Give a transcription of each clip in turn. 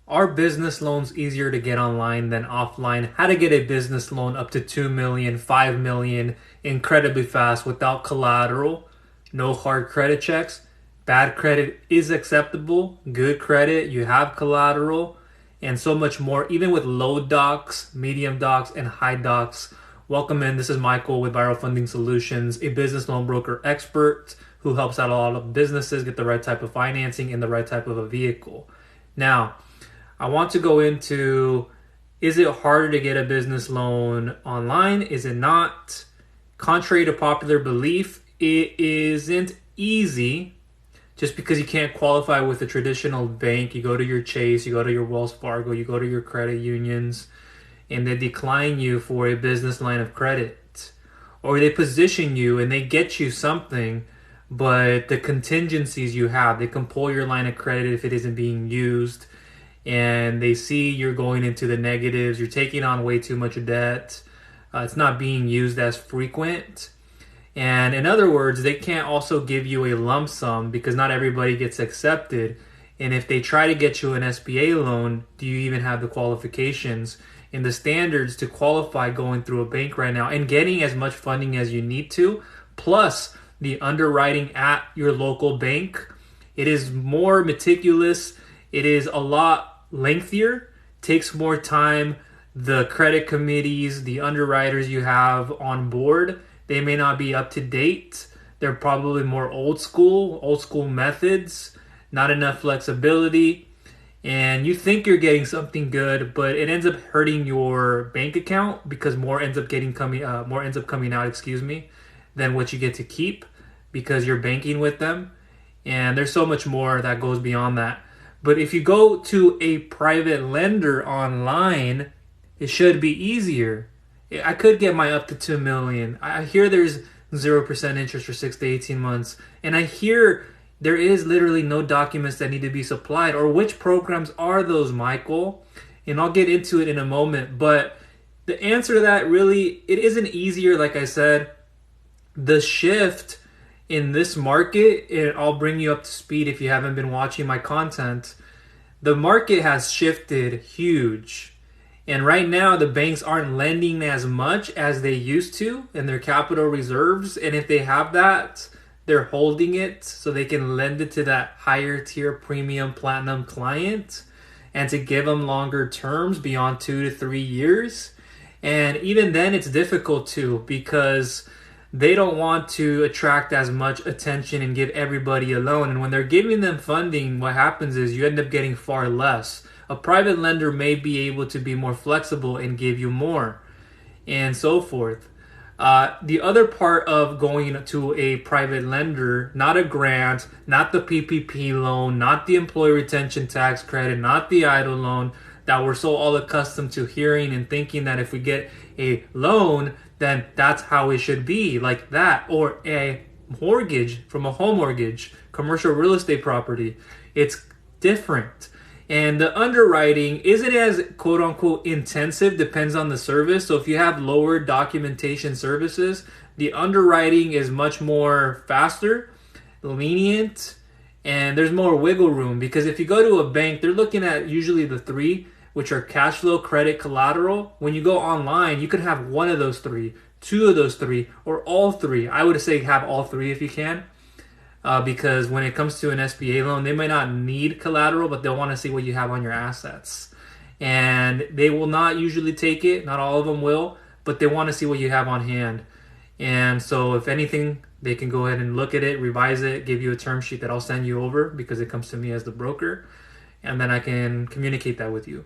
Are business loans easier to get online than offline? How to get a business loan up to 2 million, 5 million incredibly fast without collateral, no hard credit checks. Bad credit is acceptable. Good credit, you have collateral, and so much more, even with low docs, medium docs, and high docs. Welcome in. This is Michael with Viral Funding Solutions, a business loan broker expert who helps out a lot of businesses get the right type of financing in the right type of a vehicle. Now, I want to go into, is it harder to get a business loan online? Is it not? Contrary to popular belief, it isn't easy. Just because you can't qualify with a traditional bank, you go to your Chase, you go to your Wells Fargo, you go to your credit unions, and they decline you for a business line of credit. Or they position you and they get you something, but the contingencies you have, they can pull your line of credit if it isn't being used, and they see you're going into the negatives, you're taking on way too much debt, it's not being used as frequent. And in other words, they can't also give you a lump sum because not everybody gets accepted. And if they try to get you an SBA loan, do you even have the qualifications and the standards to qualify going through a bank right now and getting as much funding as you need to, plus the underwriting at your local bank? It is more meticulous. It is a lot lengthier, takes more time. The credit committees, the underwriters you have on board, they may not be up to date. They're probably more old school methods, not enough flexibility. And you think you're getting something good, but it ends up hurting your bank account because more ends up coming out, than what you get to keep because you're banking with them. And there's so much more that goes beyond that. But if you go to a private lender online, it should be easier. I could get my up to 2 million. I hear there's 0% interest for 6 to 18 months. And I hear there is literally no documents that need to be supplied. Or which programs are those, Michael? And I'll get into it in a moment. But the answer to that really, it isn't easier, like I said. The shift in this market, and I'll bring you up to speed if you haven't been watching my content. The market has shifted huge. And right now, the banks aren't lending as much as they used to in their capital reserves. And if they have that, they're holding it so they can lend it to that higher tier premium platinum client and to give them longer terms beyond 2 to 3 years. And even then, it's difficult too because they don't want to attract as much attention and give everybody a loan. And when they're giving them funding, what happens is you end up getting far less. A private lender may be able to be more flexible and give you more, and so forth. The other part of going to a private lender, not a grant, not the PPP loan, not the employee retention tax credit, not the EIDL loan that we're so all accustomed to hearing and thinking that if we get a loan, then that's how it should be, like that, or a mortgage from a home mortgage, commercial real estate property. It's different. And the underwriting isn't as quote unquote intensive, depends on the service. So if you have lower documentation services, the underwriting is much more faster, lenient, and there's more wiggle room. Because if you go to a bank, they're looking at usually the three, which are cash flow, credit, collateral. When you go online, you can have one of those three, two of those three, or all three. I would say have all three if you can. Because when it comes to an SBA loan, they might not need collateral, but they'll want to see what you have on your assets. And they will not usually take it. Not all of them will, but they want to see what you have on hand. And so if anything, they can go ahead and look at it, revise it, give you a term sheet that I'll send you over because it comes to me as the broker. And then I can communicate that with you.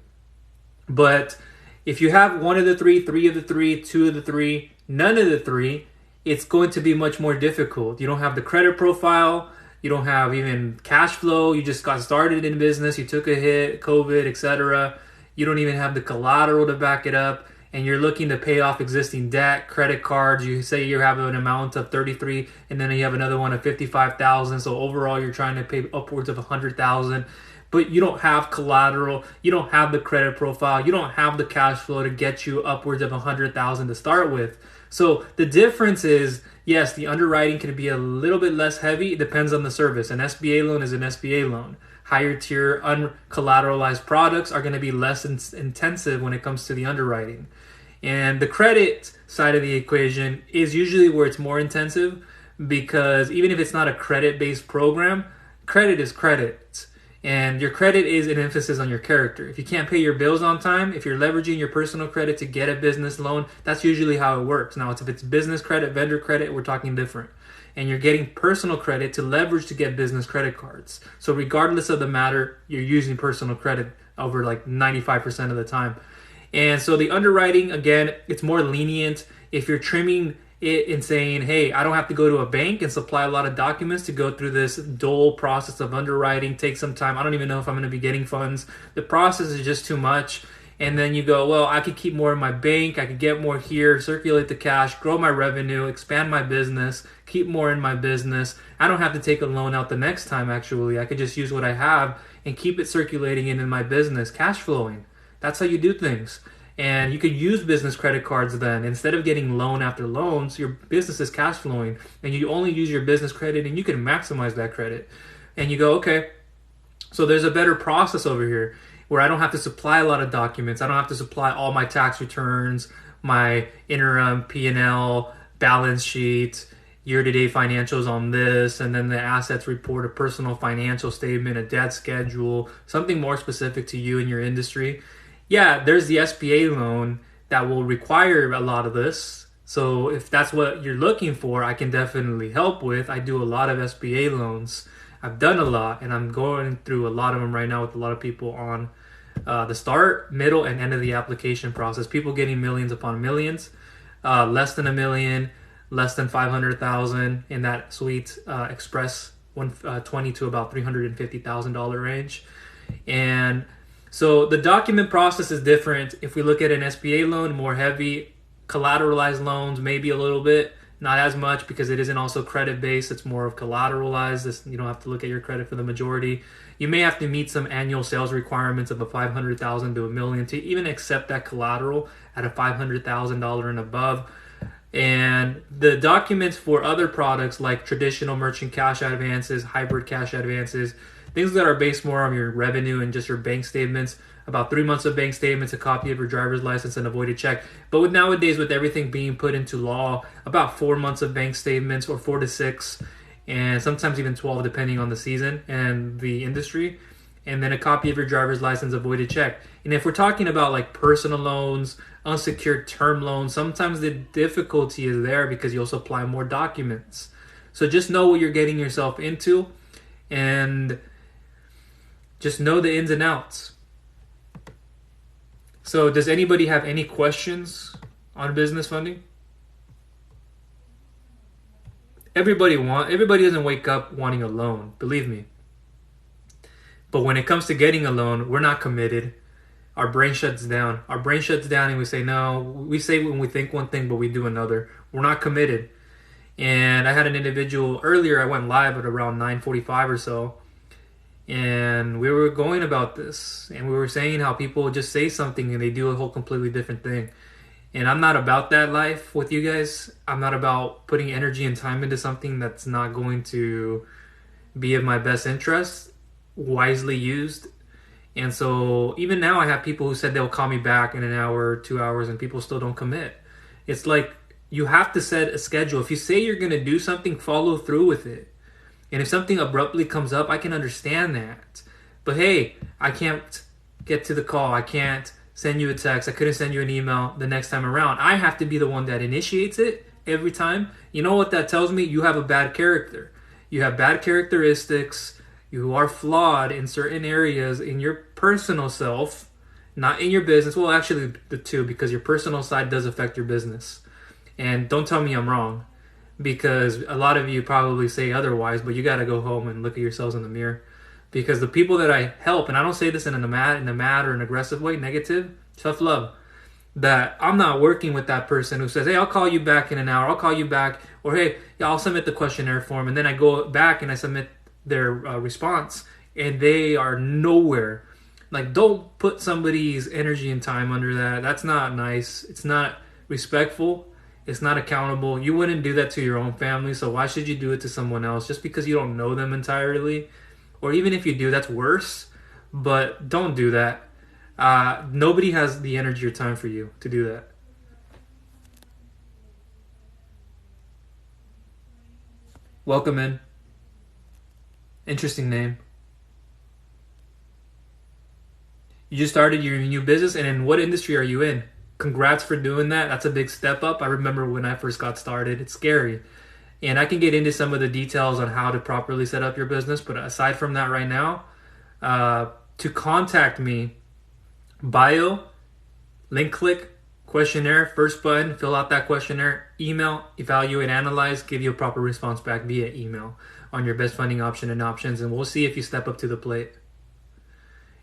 But if you have one of the three, three of the three, two of the three, none of the three, it's going to be much more difficult. You don't have the credit profile. You don't have even cash flow. You just got started in business. You took a hit, COVID, etc. You don't even have the collateral to back it up. And you're looking to pay off existing debt, credit cards. You say you have an amount of 33, and then you have another one of 55,000. So overall, you're trying to pay upwards of 100,000. But you don't have collateral. You don't have the credit profile. You don't have the cash flow to get you upwards of 100,000 to start with. So the difference is, yes, the underwriting can be a little bit less heavy. It depends on the service. An SBA loan is an SBA loan. higher tier uncollateralized products are going to be less intensive when it comes to the underwriting. And the credit side of the equation is usually where it's more intensive, because even if it's not a credit-based program, credit is credit. And your credit is an emphasis on your character. If you can't pay your bills on time, if you're leveraging your personal credit to get a business loan, that's usually how it works. Now, if it's business credit, vendor credit, we're talking different. And you're getting personal credit to leverage to get business credit cards. So regardless of the matter, you're using personal credit over like 95% of the time. And so the underwriting, again, it's more lenient. If you're trimming it and saying, hey, I don't have to go to a bank and supply a lot of documents to go through this dull process of underwriting, take some time. I don't even know if I'm going to be getting funds. The process is just too much. And then you go, well, I could keep more in my bank. I could get more here, circulate the cash, grow my revenue, expand my business, keep more in my business. I don't have to take a loan out the next time, actually. I could just use what I have and keep it circulating in my business, cash flowing. That's how you do things. And you could use business credit cards then. Instead of getting loan after loans, your business is cash flowing. And you only use your business credit and you can maximize that credit. And you go, okay, so there's a better process over here where I don't have to supply a lot of documents. I don't have to supply all my tax returns, my interim P&L, balance sheet, year-to-date financials on this, and then the assets report, a personal financial statement, a debt schedule, something more specific to you and your industry. Yeah, there's the SBA loan that will require a lot of this. So if that's what you're looking for, I can definitely help with. I do a lot of SBA loans. I've done a lot, and I'm going through a lot of them right now with a lot of people on the start, middle, and end of the application process. People getting millions upon millions, less than $1 million, less than 500,000 in that sweet express 120 to about $350,000 range. And so the document process is different. If we look at an SBA loan, more heavy, collateralized loans, maybe a little bit, not as much because it isn't also credit based. It's more of collateralized. You don't have to look at your credit for the majority. You may have to meet some annual sales requirements of a $500,000 to $1 million to even accept that collateral at a $500,000 and above. And the documents for other products like traditional merchant cash advances, hybrid cash advances, things that are based more on your revenue and just your bank statements, about 3 months of bank statements, a copy of your driver's license, and a voided check. But with nowadays, with everything being put into law, about 4 months of bank statements, or 4 to 6, and sometimes even 12 depending on the season and the industry, and then a copy of your driver's license, a voided check. And if we're talking about like personal loans, unsecured term loans, sometimes the difficulty is there because you'll supply more documents. So just know what you're getting yourself into and just know the ins and outs. So does anybody have any questions on business funding? Everybody doesn't wake up wanting a loan, believe me. But when it comes to getting a loan, we're not committed. Our brain shuts down. Our brain shuts down and we say no. We say when we think one thing, but we do another. We're not committed. And I had an individual earlier, I went live at around 9:45 or so. And we were going about this. And we were saying how people just say something and they do a whole completely different thing. And I'm not about that life with you guys. I'm not about putting energy and time into something that's not going to be of my best interest, wisely used. And so even now I have people who said they'll call me back in an hour, 2 hours, and people still don't commit. It's like you have to set a schedule. If you say you're going to do something, follow through with it. And if something abruptly comes up, I can understand that. But hey, I can't get to the call. I can't send you a text. I couldn't send you an email the next time around. I have to be the one that initiates it every time. You know what that tells me? You have a bad character. You have bad characteristics. You are flawed in certain areas in your personal self, not in your business. Well, actually the two, because your personal side does affect your business. And don't tell me I'm wrong, because a lot of you probably say otherwise, but you got to go home and look at yourselves in the mirror. Because the people that I help, and I don't say this in a mad or an aggressive way, negative, tough love, that I'm not working with that person who says, hey, I'll call you back in an hour, I'll call you back, or hey, I'll submit the questionnaire form, and then I go back and I submit their response, and they are nowhere. Like, don't put somebody's energy and time under that. That's not nice. It's not respectful. It's not accountable. You wouldn't do that to your own family, so why should you do it to someone else just because you don't know them entirely? or even if you do, that's worse. But don't do that. Nobody has the energy or time for you to do that. Welcome in. Interesting name. You just started your new business, and in what industry are you in? Congrats for doing that. That's a big step up. I remember when I first got started. It's scary. And I can get into some of the details on how to properly set up your business, but aside from that right now, to contact me, bio, link click, questionnaire, first button, fill out that questionnaire, email, evaluate, analyze, give you a proper response back via email on your best funding option and options, and we'll see if you step up to the plate.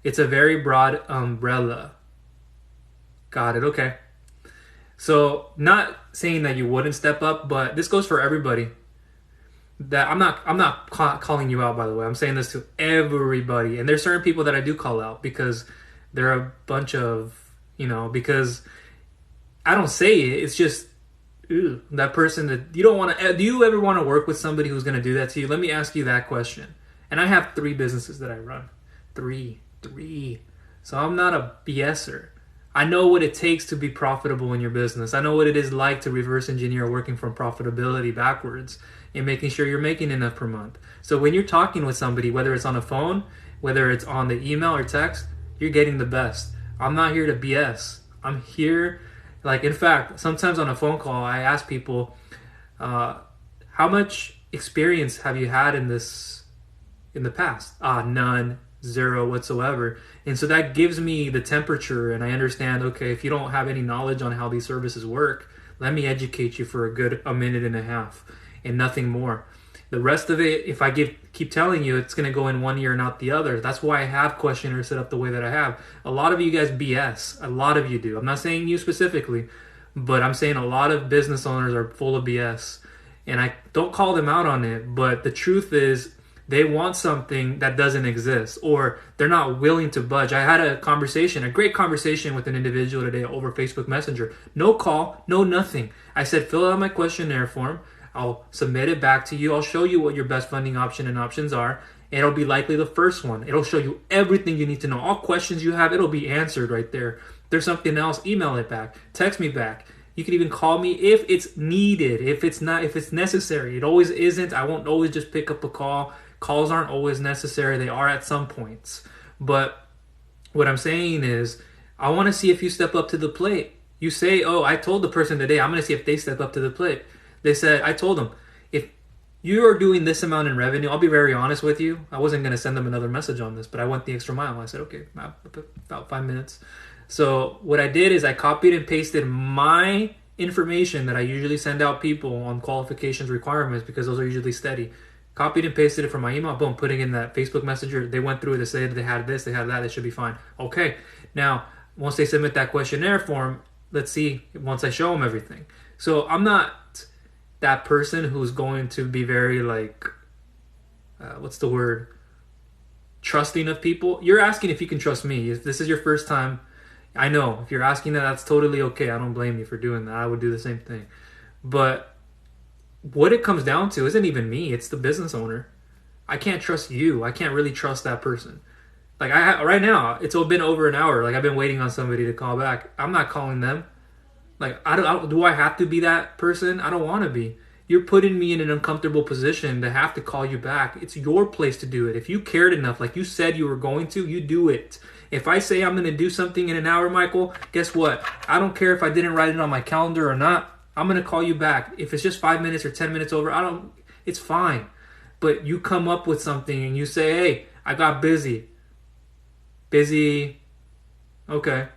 It's a very broad umbrella. Got it, okay. So not saying that you wouldn't step up, but this goes for everybody. That I'm not calling you out, by the way. I'm saying this to everybody. And there's certain people that I do call out because they're a bunch of, because I don't say it. It's just, that person that you don't want to, do you ever want to work with somebody who's going to do that to you? Let me ask you that question. And I have 3 businesses that I run. Three. So I'm not a BSer. I know what it takes to be profitable in your business. I know what it is like to reverse engineer working from profitability backwards and making sure you're making enough per month. So when you're talking with somebody, whether it's on a phone, whether it's on the email or text, you're getting the best. I'm not here to BS. I'm here, in fact, sometimes on a phone call, I ask people, how much experience have you had in the past? None. 0 whatsoever. And so that gives me the temperature, and I understand, okay, if you don't have any knowledge on how these services work, let me educate you for a minute and a half and nothing more. The rest of it, if I keep telling you, it's going to go in one ear and out the other. That's why I have questionnaires set up the way that I have. A lot of you guys BS. A lot of you do. I'm not saying you specifically, but I'm saying a lot of business owners are full of BS. And I don't call them out on it, but the truth is, they want something that doesn't exist, or they're not willing to budge. I had a great conversation with an individual today over Facebook Messenger. No call, no nothing. I said, fill out my questionnaire form. I'll submit it back to you. I'll show you what your best funding option and options are. And it'll be likely the first one. It'll show you everything you need to know. All questions you have, it'll be answered right there. If there's something else, email it back. Text me back. You can even call me if it's needed, if it's necessary. It always isn't. I won't always just pick up a call. Calls aren't always necessary. They are at some points. But what I'm saying is, I want to see if you step up to the plate. You say, I told the person today, I'm going to see if they step up to the plate. They said, I told them, if you are doing this amount in revenue, I'll be very honest with you. I wasn't going to send them another message on this, but I went the extra mile. I said, okay, about 5 minutes. So what I did is I copied and pasted my information that I usually send out people on qualifications requirements, because those are usually steady. Copied and pasted it from my email, boom, putting in that Facebook Messenger. They went through it, they said they had this, they had that, they should be fine. Okay, now, once they submit that questionnaire form, let's see, once I show them everything. So I'm not that person who's going to be very trusting of people. You're asking if you can trust me. If this is your first time, I know, if you're asking that, that's totally okay. I don't blame you for doing that. I would do the same thing. But what it comes down to isn't even me, it's the business owner. I can't trust you. I can't really trust that person. Right now, it's been over an hour. I've been waiting on somebody to call back. I'm not calling them. Do I have to be that person? I don't want to be. You're putting me in an uncomfortable position to have to call you back. It's your place to do it. If you cared enough, like you said you were going to, you do it. If I say I'm going to do something in an hour, Michael, guess what? I don't care if I didn't write it on my calendar or not. I'm going to call you back. If it's just 5 minutes or 10 minutes over, it's fine. But you come up with something and you say, hey, I got busy. Okay.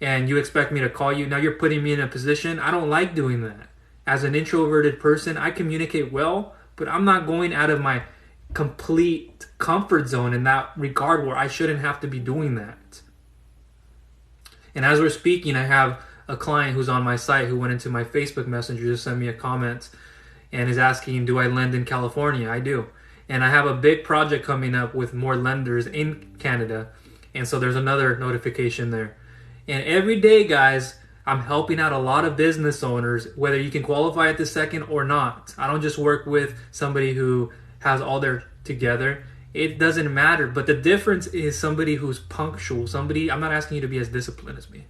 And you expect me to call you. Now you're putting me in a position. I don't like doing that. As an introverted person, I communicate well, but I'm not going out of my complete comfort zone in that regard where I shouldn't have to be doing that. And as we're speaking, I have a client who's on my site who went into my Facebook Messenger to send me a comment and is asking, do I lend in California? I do. And I have a big project coming up with more lenders in Canada. And so there's another notification there. And every day, guys, I'm helping out a lot of business owners, whether you can qualify at this second or not. I don't just work with somebody who has all their together It doesn't matter. But the difference is somebody who's punctual. Somebody, I'm not asking you to be as disciplined as me,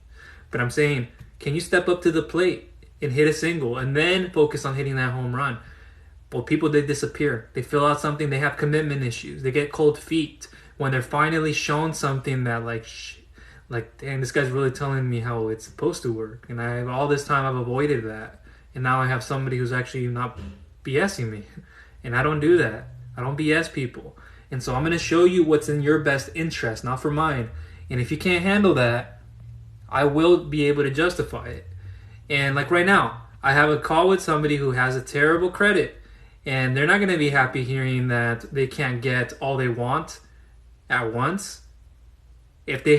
but I'm saying, can you step up to the plate and hit a single and then focus on hitting that home run? Well, people, they disappear. They fill out something, they have commitment issues. They get cold feet when they're finally shown something that like, dang, this guy's really telling me how it's supposed to work. And all this time I've avoided that. And now I have somebody who's actually not BSing me. And I don't do that. I don't BS people. And so I'm going to show you what's in your best interest, not for mine. And if you can't handle that, I will be able to justify it. And like right now, I have a call with somebody who has a terrible credit. And they're not going to be happy hearing that they can't get all they want at once. If they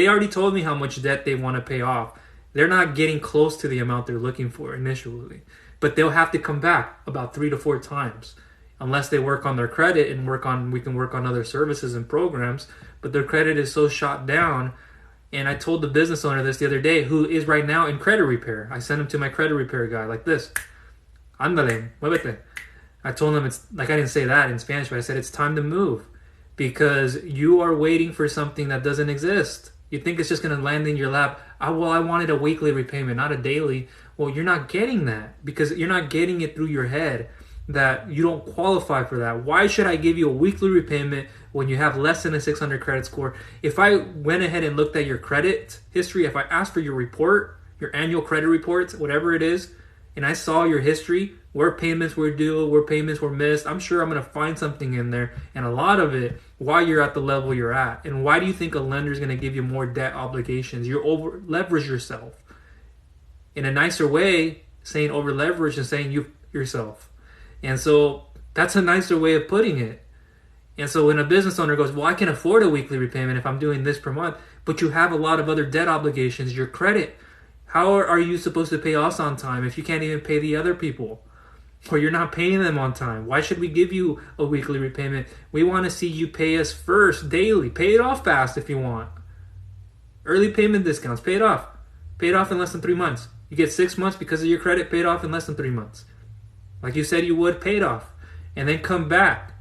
already told me how much debt they want to pay off. They're not getting close to the amount they're looking for initially. But they'll have to come back about 3 to 4 times unless they work on their credit and we can work on other services and programs. But their credit is so shot down. And I told the business owner this the other day, who is right now in credit repair. I sent him to my credit repair guy like this. Ándale, muévete. I told him, it's like, I didn't say that in Spanish, but I said it's time to move. Because you are waiting for something that doesn't exist. You think it's just going to land in your lap. I wanted a weekly repayment, not a daily. Well, you're not getting that because you're not getting it through your head that you don't qualify for that. Why should I give you a weekly repayment when you have less than a 600 credit score? If I went ahead and looked at your credit history, if I asked for your report, your annual credit reports, whatever it is, and I saw your history, where payments were due, where payments were missed, I'm sure I'm going to find something in there. And a lot of it, why you're at the level you're at. And why do you think a lender is going to give you more debt obligations? You over leverage yourself. In a nicer way, saying over leverage and saying you yourself. And so that's a nicer way of putting it. And so when a business owner goes, well, I can afford a weekly repayment if I'm doing this per month, but you have a lot of other debt obligations, your credit. How are you supposed to pay us on time if you can't even pay the other people? Or you're not paying them on time? Why should we give you a weekly repayment? We want to see you pay us first, daily. Pay it off fast if you want. Early payment discounts, pay it off. Pay it off in less than 3 months. You get 6 months because of your credit, pay it off in less than 3 months. Like you said you would, pay it off. And then come back.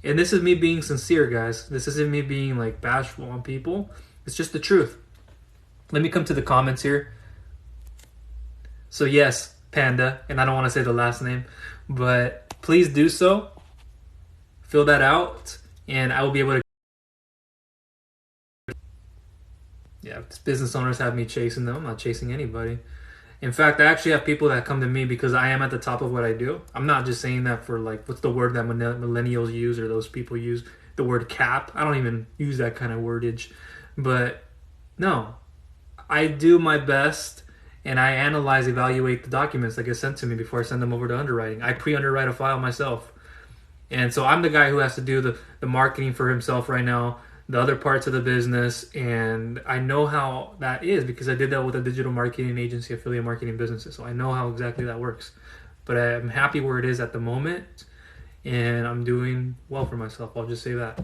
And this is me being sincere, guys. This isn't me being like bashful on people. It's just the truth. Let me come to the comments here. So yes, Panda, and I don't want to say the last name, but please do so. Fill that out, and I will be able to. Yeah, business owners have me chasing them. I'm not chasing anybody. In fact, I actually have people that come to me because I am at the top of what I do. I'm not just saying that for like, what's the word that millennials use or those people use? The word cap. I don't even use that kind of wordage. But no, I do my best. And I analyze, evaluate the documents that get sent to me before I send them over to underwriting. I pre-underwrite a file myself. And so I'm the guy who has to do the marketing for himself right now, the other parts of the business. And I know how that is because I did that with a digital marketing agency, affiliate marketing businesses. So I know how exactly that works. But I'm happy where it is at the moment. And I'm doing well for myself. I'll just say that.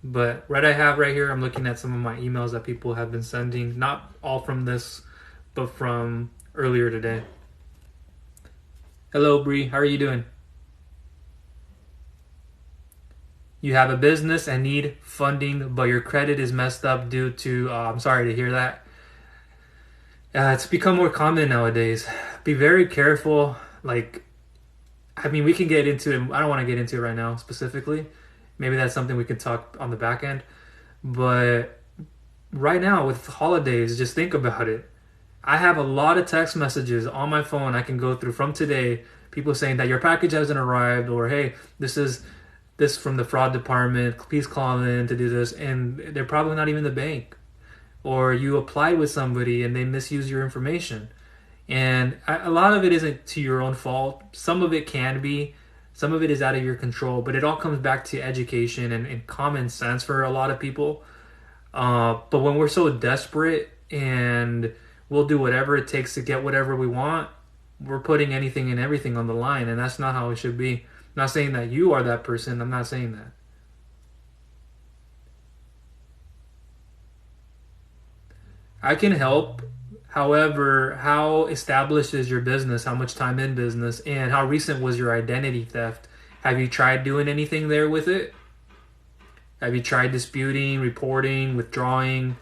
But I have right here, I'm looking at some of my emails that people have been sending. Not all from this, but from earlier today. Hello, Bree. How are you doing? You have a business and need funding, but your credit is messed up due to... I'm sorry to hear that. It's become more common nowadays. Be very careful. Like, I mean, we can get into it. I don't want to get into it right now specifically. Maybe that's something we can talk on the back end. But right now with holidays, just think about it. I have a lot of text messages on my phone I can go through from today. People saying that your package hasn't arrived, or hey, this is this from the fraud department. Please call in to do this, and they're probably not even the bank. Or you applied with somebody and they misuse your information, and a lot of it isn't to your own fault. Some of it can be. Some of it is out of your control, but it all comes back to education and common sense for a lot of people. But when we're so desperate and we'll do whatever it takes to get whatever we want, we're putting anything and everything on the line, and that's not how it should be. I'm not saying that you are that person. I'm not saying that. I can help. However, how established is your business? How much time in business? And how recent was your identity theft? Have you tried doing anything there with it? Have you tried disputing, reporting, withdrawing?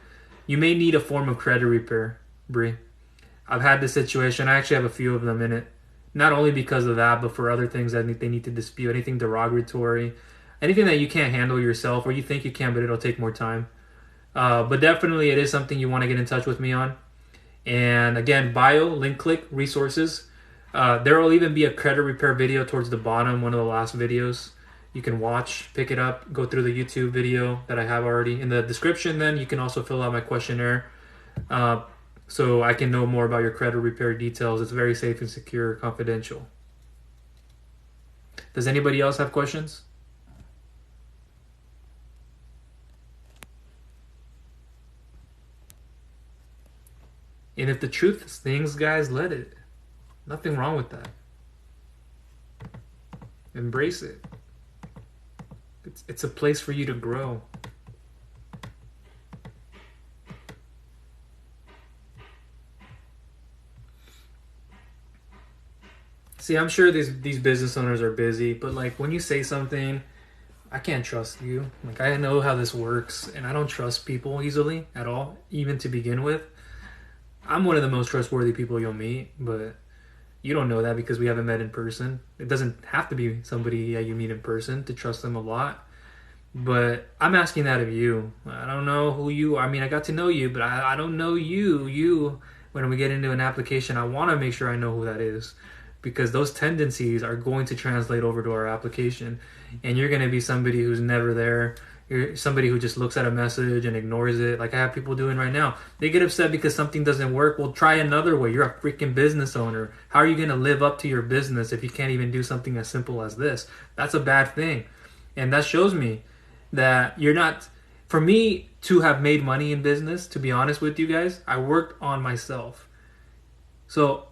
You may need a form of credit repair, Bree. I've had this situation. I actually have a few of them in it. Not only because of that, but for other things that they need to dispute, anything derogatory, anything that you can't handle yourself or you think you can, but it'll take more time. But definitely it is something you want to get in touch with me on. And again, bio, link click, resources. There will even be a credit repair video towards the bottom, one of the last videos. You can watch, pick it up, go through the YouTube video that I have already. In the description, then you can also fill out my questionnaire so I can know more about your credit repair details. It's very safe and secure, confidential. Does anybody else have questions? And if the truth stings, guys, let it. Nothing wrong with that. Embrace it. It's a place for you to grow. See, I'm sure these business owners are busy, but like when you say something, I can't trust you. Like I know how this works, and I don't trust people easily at all, even to begin with. I'm one of the most trustworthy people you'll meet, but you don't know that because we haven't met in person. It doesn't have to be somebody that you meet in person to trust them a lot. But I'm asking that of you. I don't know who you are. I mean, I got to know you, but I don't know you. When we get into an application, I want to make sure I know who that is because those tendencies are going to translate over to our application. And you're going to be somebody who's never there. You're somebody who just looks at a message and ignores it, like I have people doing right now. They get upset because something doesn't work. Well, try another way. You're a freaking business owner. How are you going to live up to your business if you can't even do something as simple as this? That's a bad thing. And that shows me that you're not... For me to have made money in business, to be honest with you guys, I worked on myself. So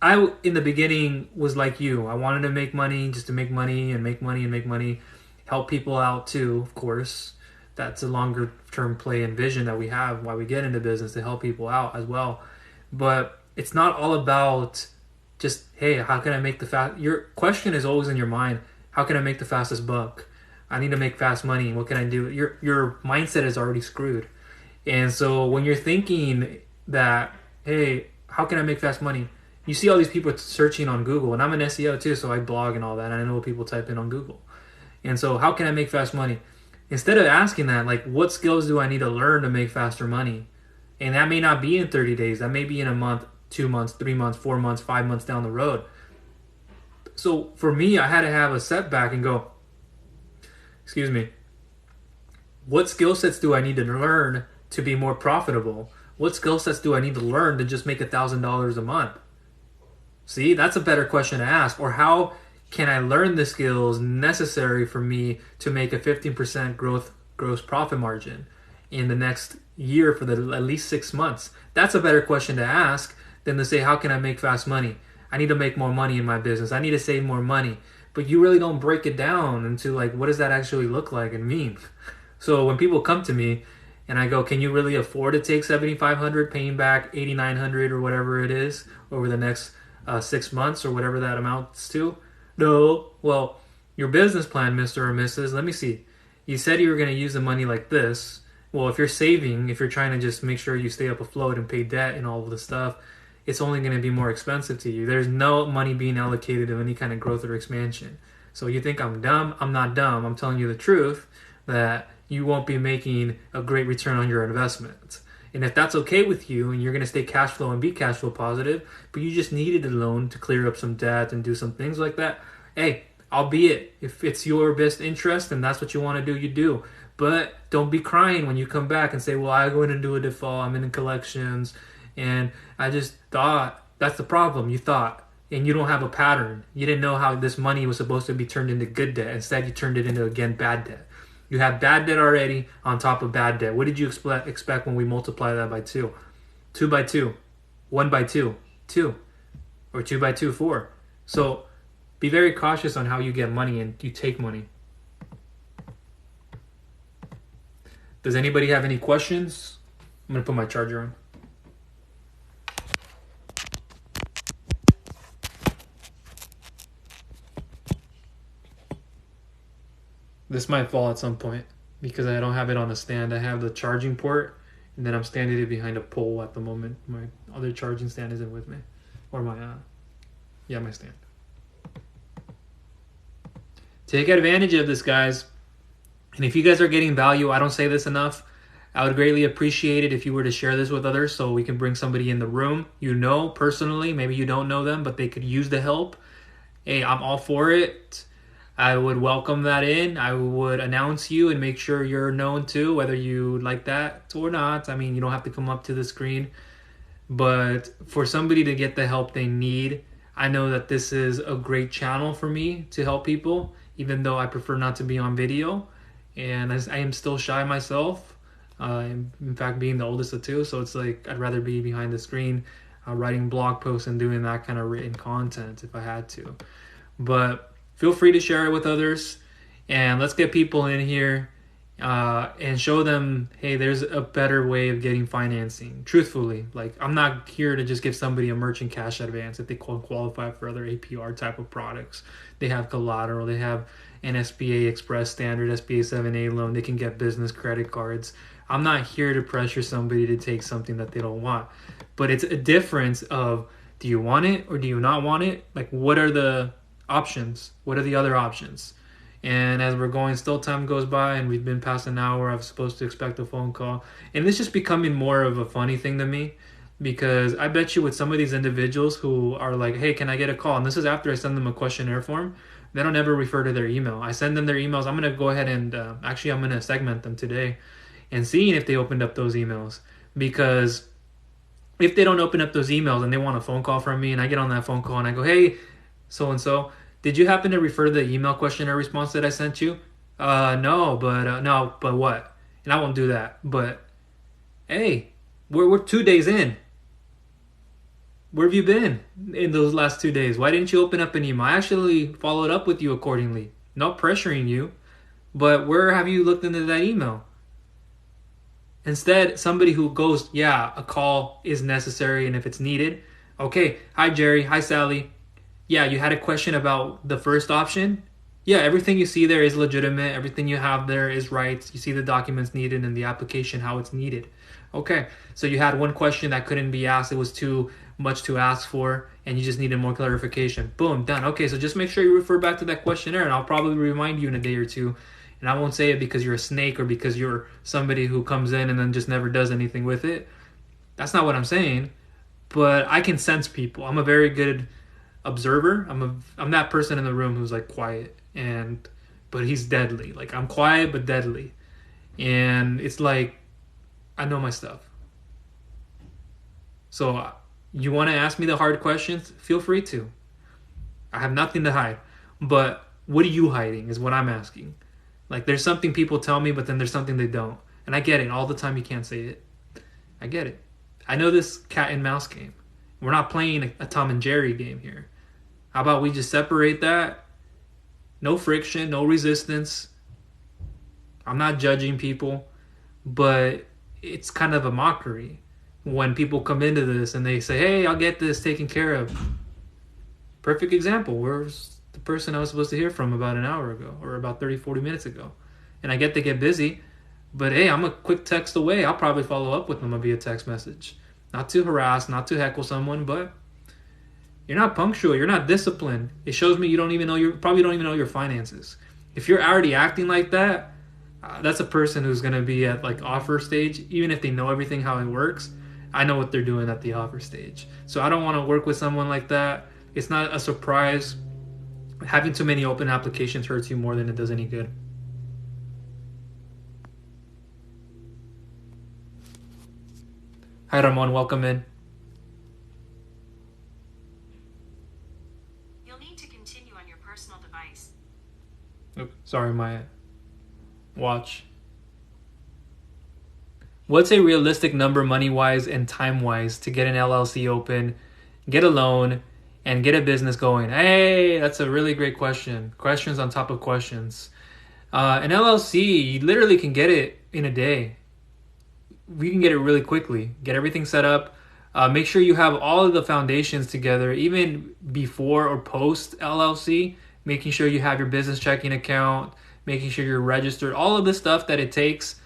I, in the beginning, was like you. I wanted to make money just to make money and make money and make money. Help people out too, of course. That's a longer term play and vision that we have while we get into business to help people out as well. But it's not all about just, hey, how can I make the fast... Your question is always in your mind, how can I make the fastest buck? I need to make fast money. What can I do? Your mindset is already screwed. And so when you're thinking that, hey, how can I make fast money? You see all these people searching on Google, and I'm an SEO too, so I blog and all that, and I know what people type in on Google. And so how can I make fast money? Instead of asking that, like, what skills do I need to learn to make faster money? And that may not be in 30 days. That may be in a month, 2 months, 3 months, 4 months, 5 months down the road. So for me, I had to have a setback and go, excuse me, what skill sets do I need to learn to be more profitable? What skill sets do I need to learn to just make $1,000 a month? See, that's a better question to ask. Or how can I learn the skills necessary for me to make a 15% gross profit margin in the next year for at least 6 months? That's a better question to ask than to say, how can I make fast money? I need to make more money in my business. I need to save more money. But you really don't break it down into like, what does that actually look like and mean? So when people come to me and I go, can you really afford to take $7,500 paying back $8,900 or whatever it is over the next 6 months or whatever that amounts to? No. Well, your business plan, Mr. or Mrs., let me see. You said you were going to use the money like this. Well, if you're saving, if you're trying to just make sure you stay up afloat and pay debt and all of this stuff, it's only going to be more expensive to you. There's no money being allocated to any kind of growth or expansion. So you think I'm dumb? I'm not dumb. I'm telling you the truth that you won't be making a great return on your investment. And if that's okay with you and you're going to stay cash flow and be cash flow positive, but you just needed a loan to clear up some debt and do some things like that, hey, albeit if it's your best interest and that's what you want to do, you do. But don't be crying when you come back and say, well, I go in and do a default, I'm in collections, and I just thought. That's the problem. You thought, and you don't have a pattern. You didn't know how this money was supposed to be turned into good debt. Instead, you turned it into, again, bad debt. You have bad debt already on top of bad debt. What did you expect when we multiply that by 2? 2 by 2. 1 by 2. 2. Or 2 by 2, 4. So be very cautious on how you get money and you take money. Does anybody have any questions? I'm going to put my charger on. This might fall at some point. because I don't have it on a stand. I have the charging port, and then I'm standing it behind a pole at the moment. My other charging stand isn't with me, or my my stand. Take advantage of this, guys. And if you guys are getting value, I don't say this enough, I would greatly appreciate it if you were to share this with others so we can bring somebody in the room personally. Maybe you don't know them, but they could use the help. Hey, I'm all for it. I would welcome that in. I would announce you and make sure you're known too, whether you like that or not. I mean, you don't have to come up to the screen. But for somebody to get the help they need, I know that this is a great channel for me to help people, even though I prefer not to be on video. And I am still shy myself. In fact, being the oldest of two, so it's like I'd rather be behind the screen, writing blog posts and doing that kind of written content if I had to. But feel free to share it with others, and let's get people in here and show them, hey, there's a better way of getting financing. Truthfully, like, I'm not here to just give somebody a merchant cash advance if they qualify for other APR type of products. They have collateral, they have an SBA Express Standard, SBA 7A loan, they can get business credit cards. I'm not here to pressure somebody to take something that they don't want. But it's a difference of, do you want it or do you not want it? Like, what are the options? What are the other options? And as we're going, still time goes by and we've been past an hour. I'm supposed to expect a phone call. And it's just becoming more of a funny thing to me, because I bet you with some of these individuals who are like, hey, can I get a call? And this is after I send them a questionnaire form. They don't ever refer to their email. I send them their emails. I'm going to go ahead and I'm going to segment them today and seeing if they opened up those emails. Because if they don't open up those emails and they want a phone call from me and I get on that phone call and I go, hey, so-and-so, did you happen to refer to the email questionnaire response that I sent you? No, but what? And I won't do that. But, hey, we're 2 days in. Where have you been in those last 2 days? Why didn't you open up an email? I actually followed up with you accordingly. Not pressuring you, but where have you looked into that email? Instead, somebody who goes, yeah, a call is necessary and if it's needed. Okay, hi Jerry, hi Sally. Yeah, you had a question about the first option. Yeah, everything you see there is legitimate. Everything you have there is right. You see the documents needed and the application, how it's needed. Okay, so you had one question that couldn't be asked. It was too much to ask for and you just needed more clarification. Boom, done. Okay, so just make sure you refer back to that questionnaire and I'll probably remind you in a day or two. And I won't say it because you're a snake or because you're somebody who comes in and then just never does anything with it. That's not what I'm saying. But I can sense people. I'm a very good observer. I'm that person in the room who's like quiet but he's deadly. Like, I'm quiet but deadly. And it's like, I know my stuff. So you want to ask me the hard questions? Feel free to. I have nothing to hide. But what are you hiding is what I'm asking. Like, there's something people tell me, but then there's something they don't. And I get it. All the time you can't say it. I get it. I know this cat and mouse game. We're not playing a Tom and Jerry game here. How about we just separate that? No friction, no resistance. I'm not judging people, but it's kind of a mockery when people come into this and they say, hey, I'll get this taken care of. Perfect example. Where's the person I was supposed to hear from about an hour ago or about 30, 40 minutes ago? And I get they get busy, but hey, I'm a quick text away. I'll probably follow up with them via text message. Not to harass, not to heckle someone, but you're not punctual. You're not disciplined. It shows me you probably don't even know your finances. If you're already acting like that, that's a person who's going to be at like offer stage. Even if they know everything how it works, I know what they're doing at the offer stage. So I don't want to work with someone like that. It's not a surprise. Having too many open applications hurts you more than it does any good. Hi Ramon, welcome in. You'll need to continue on your personal device. Oops, sorry, my watch. What's a realistic number money-wise and time-wise to get an LLC open, get a loan, and get a business going? Hey, that's a really great question. Questions on top of questions. An LLC, you literally can get it in a day. We can get it really quickly. Get everything set up. Make sure you have all of the foundations together, even before or post LLC. Making sure you have your business checking account. making sure you're registered, all of the stuff that it takes.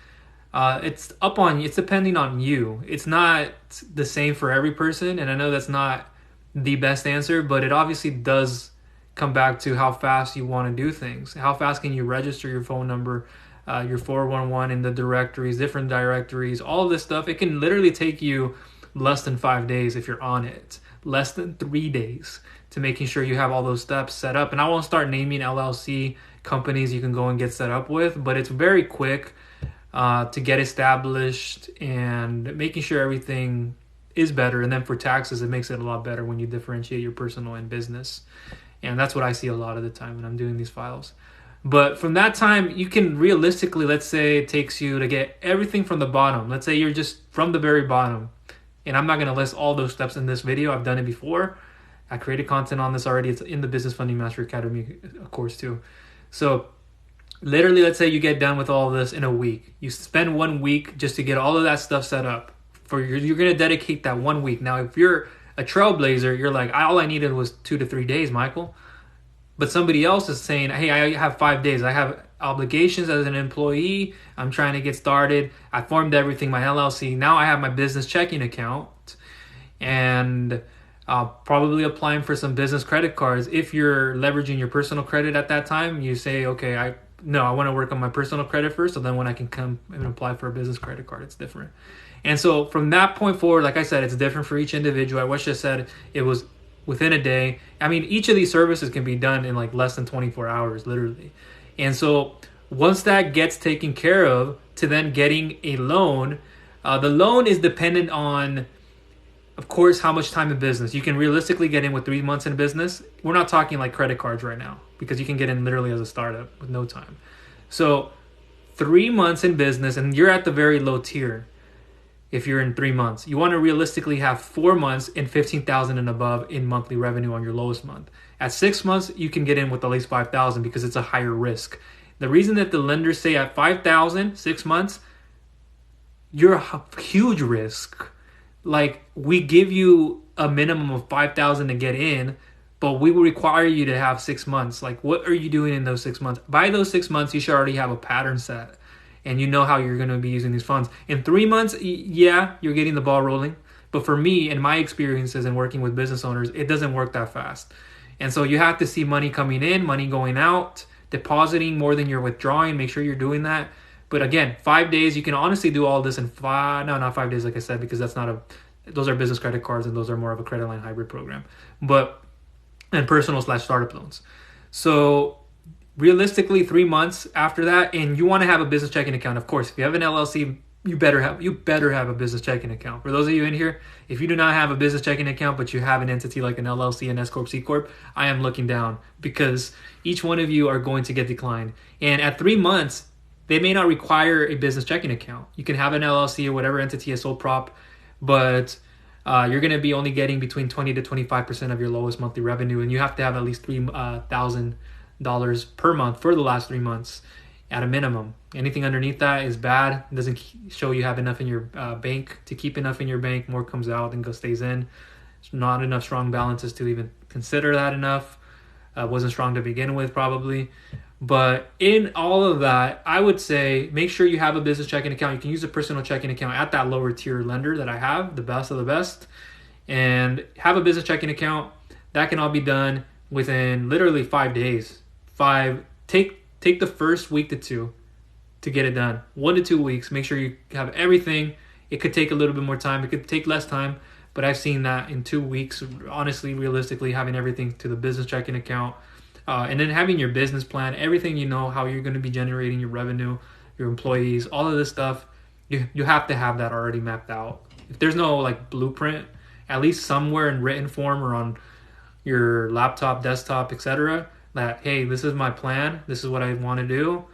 It's up on you. It's depending on you. It's not the same for every person, and I know that's not the best answer, but it obviously does come back to how fast you want to do things. How fast can you register your phone number, your 411 in the directories, different directories, all of this stuff. It can literally take you less than 5 days if you're on it, less than 3 days to making sure you have all those steps set up. And I won't start naming LLC companies you can go and get set up with, but it's very quick to get established and making sure everything is better. And then for taxes, it makes it a lot better when you differentiate your personal and business. And that's what I see a lot of the time when I'm doing these files. But from that time, you can realistically, let's say it takes you to get everything from the bottom. Let's say you're just from the very bottom. And I'm not going to list all those steps in this video. I've done it before. I created content on this already. It's in the Business Funding Master Academy course too. So literally, let's say you get done with all of this in a week. You spend 1 week just to get all of that stuff set up. You're going to dedicate that 1 week. Now, if you're a trailblazer, you're like, all I needed was 2 to 3 days, Michael. But somebody else is saying, hey, I have 5 days. I have obligations as an employee. I'm trying to get started. I formed everything, my LLC. Now I have my business checking account. And probably applying for some business credit cards. If you're leveraging your personal credit at that time, you say, okay, I want to work on my personal credit first. So then when I can come and apply for a business credit card, it's different. And so from that point forward, like I said, it's different for each individual. I wish I said it was within a day. I mean, each of these services can be done in like less than 24 hours, literally. And so once that gets taken care of, to then getting a loan, the loan is dependent on, of course, how much time in business. You can realistically get in with 3 months in business. We're not talking like credit cards right now, because you can get in literally as a startup with no time. So 3 months in business, and you're at the very low tier. If you're in 3 months, you want to realistically have 4 months and 15,000 and above in monthly revenue on your lowest month. At 6 months, you can get in with at least 5,000 because it's a higher risk. The reason that the lenders say at 5,000, 6 months, you're a huge risk. Like, we give you a minimum of 5,000 to get in, but we will require you to have 6 months. Like, what are you doing in those 6 months? By those 6 months, you should already have a pattern set. And you know how you're going to be using these funds. In 3 months, yeah, you're getting the ball rolling. But for me, in my experiences and working with business owners, it doesn't work that fast. And so you have to see money coming in, money going out, depositing more than you're withdrawing. Make sure you're doing that. But again, 5 days, you can honestly do all this in not 5 days, like I said, because those are business credit cards and those are more of a credit line hybrid program. And personal/startup loans. So realistically, 3 months after that, and you want to have a business checking account. Of course, if you have an LLC, you better have a business checking account. For those of you in here, if you do not have a business checking account, but you have an entity like an LLC, an S Corp, C Corp, I am looking down, because each one of you are going to get declined. And at 3 months, they may not require a business checking account. You can have an LLC or whatever entity is sole prop, but you're going to be only getting between 20 to 25% of your lowest monthly revenue, and you have to have at least $3,000 per month for the last 3 months at a minimum. Anything underneath that is bad. It doesn't show you have enough in your bank to keep enough in your bank. More comes out than stays in. It's not enough strong balances to even consider that enough. Wasn't strong to begin with, probably. But in all of that, I would say make sure you have a business checking account. You can use a personal checking account at that lower tier lender that I have, the best of the best, and have a business checking account. That can all be done within literally 5 days. Take the first week to 2 to get it done. 1 to 2 weeks. Make sure you have everything. It could take a little bit more time. It could take less time, but I've seen that in 2 weeks. Honestly, realistically, having everything to the business checking account, and then having your business plan, everything, you know, how you're going to be generating your revenue, your employees, all of this stuff. You have to have that already mapped out. If there's no like blueprint, at least somewhere in written form or on your laptop, desktop, etc., that, hey, this is my plan, this is what I want to do,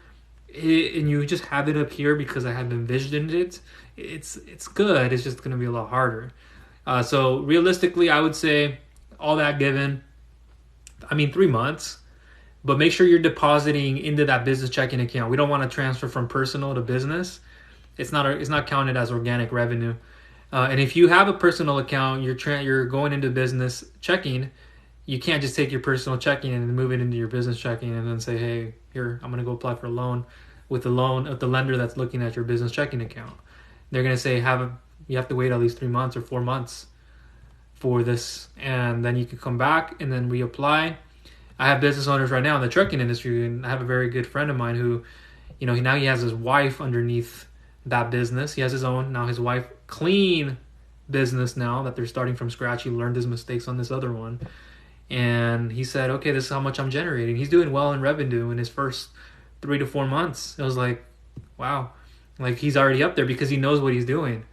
and you just have it up here because I have envisioned it, it's good. It's just going to be a lot harder. So realistically, I would say all that given, 3 months, but make sure you're depositing into that business checking account. We don't want to transfer from personal to business. It's not counted as organic revenue. And if you have a personal account, you're going into business checking, You can't just take your personal checking and move it into your business checking and then say, hey, here, I'm going to go apply for a loan with the lender that's looking at your business checking account. They're going to say, you have to wait at least 3 months or 4 months for this, and then you can come back and then reapply. I have business owners right now in the trucking industry, and I have a very good friend of mine who, now he has his wife underneath that business. He has his own, now his wife, clean business now that they're starting from scratch. He learned his mistakes on this other one. And he said, okay, this is how much I'm generating. He's doing well in revenue in his first 3 to 4 months. It was like, wow. Like, he's already up there because he knows what he's doing.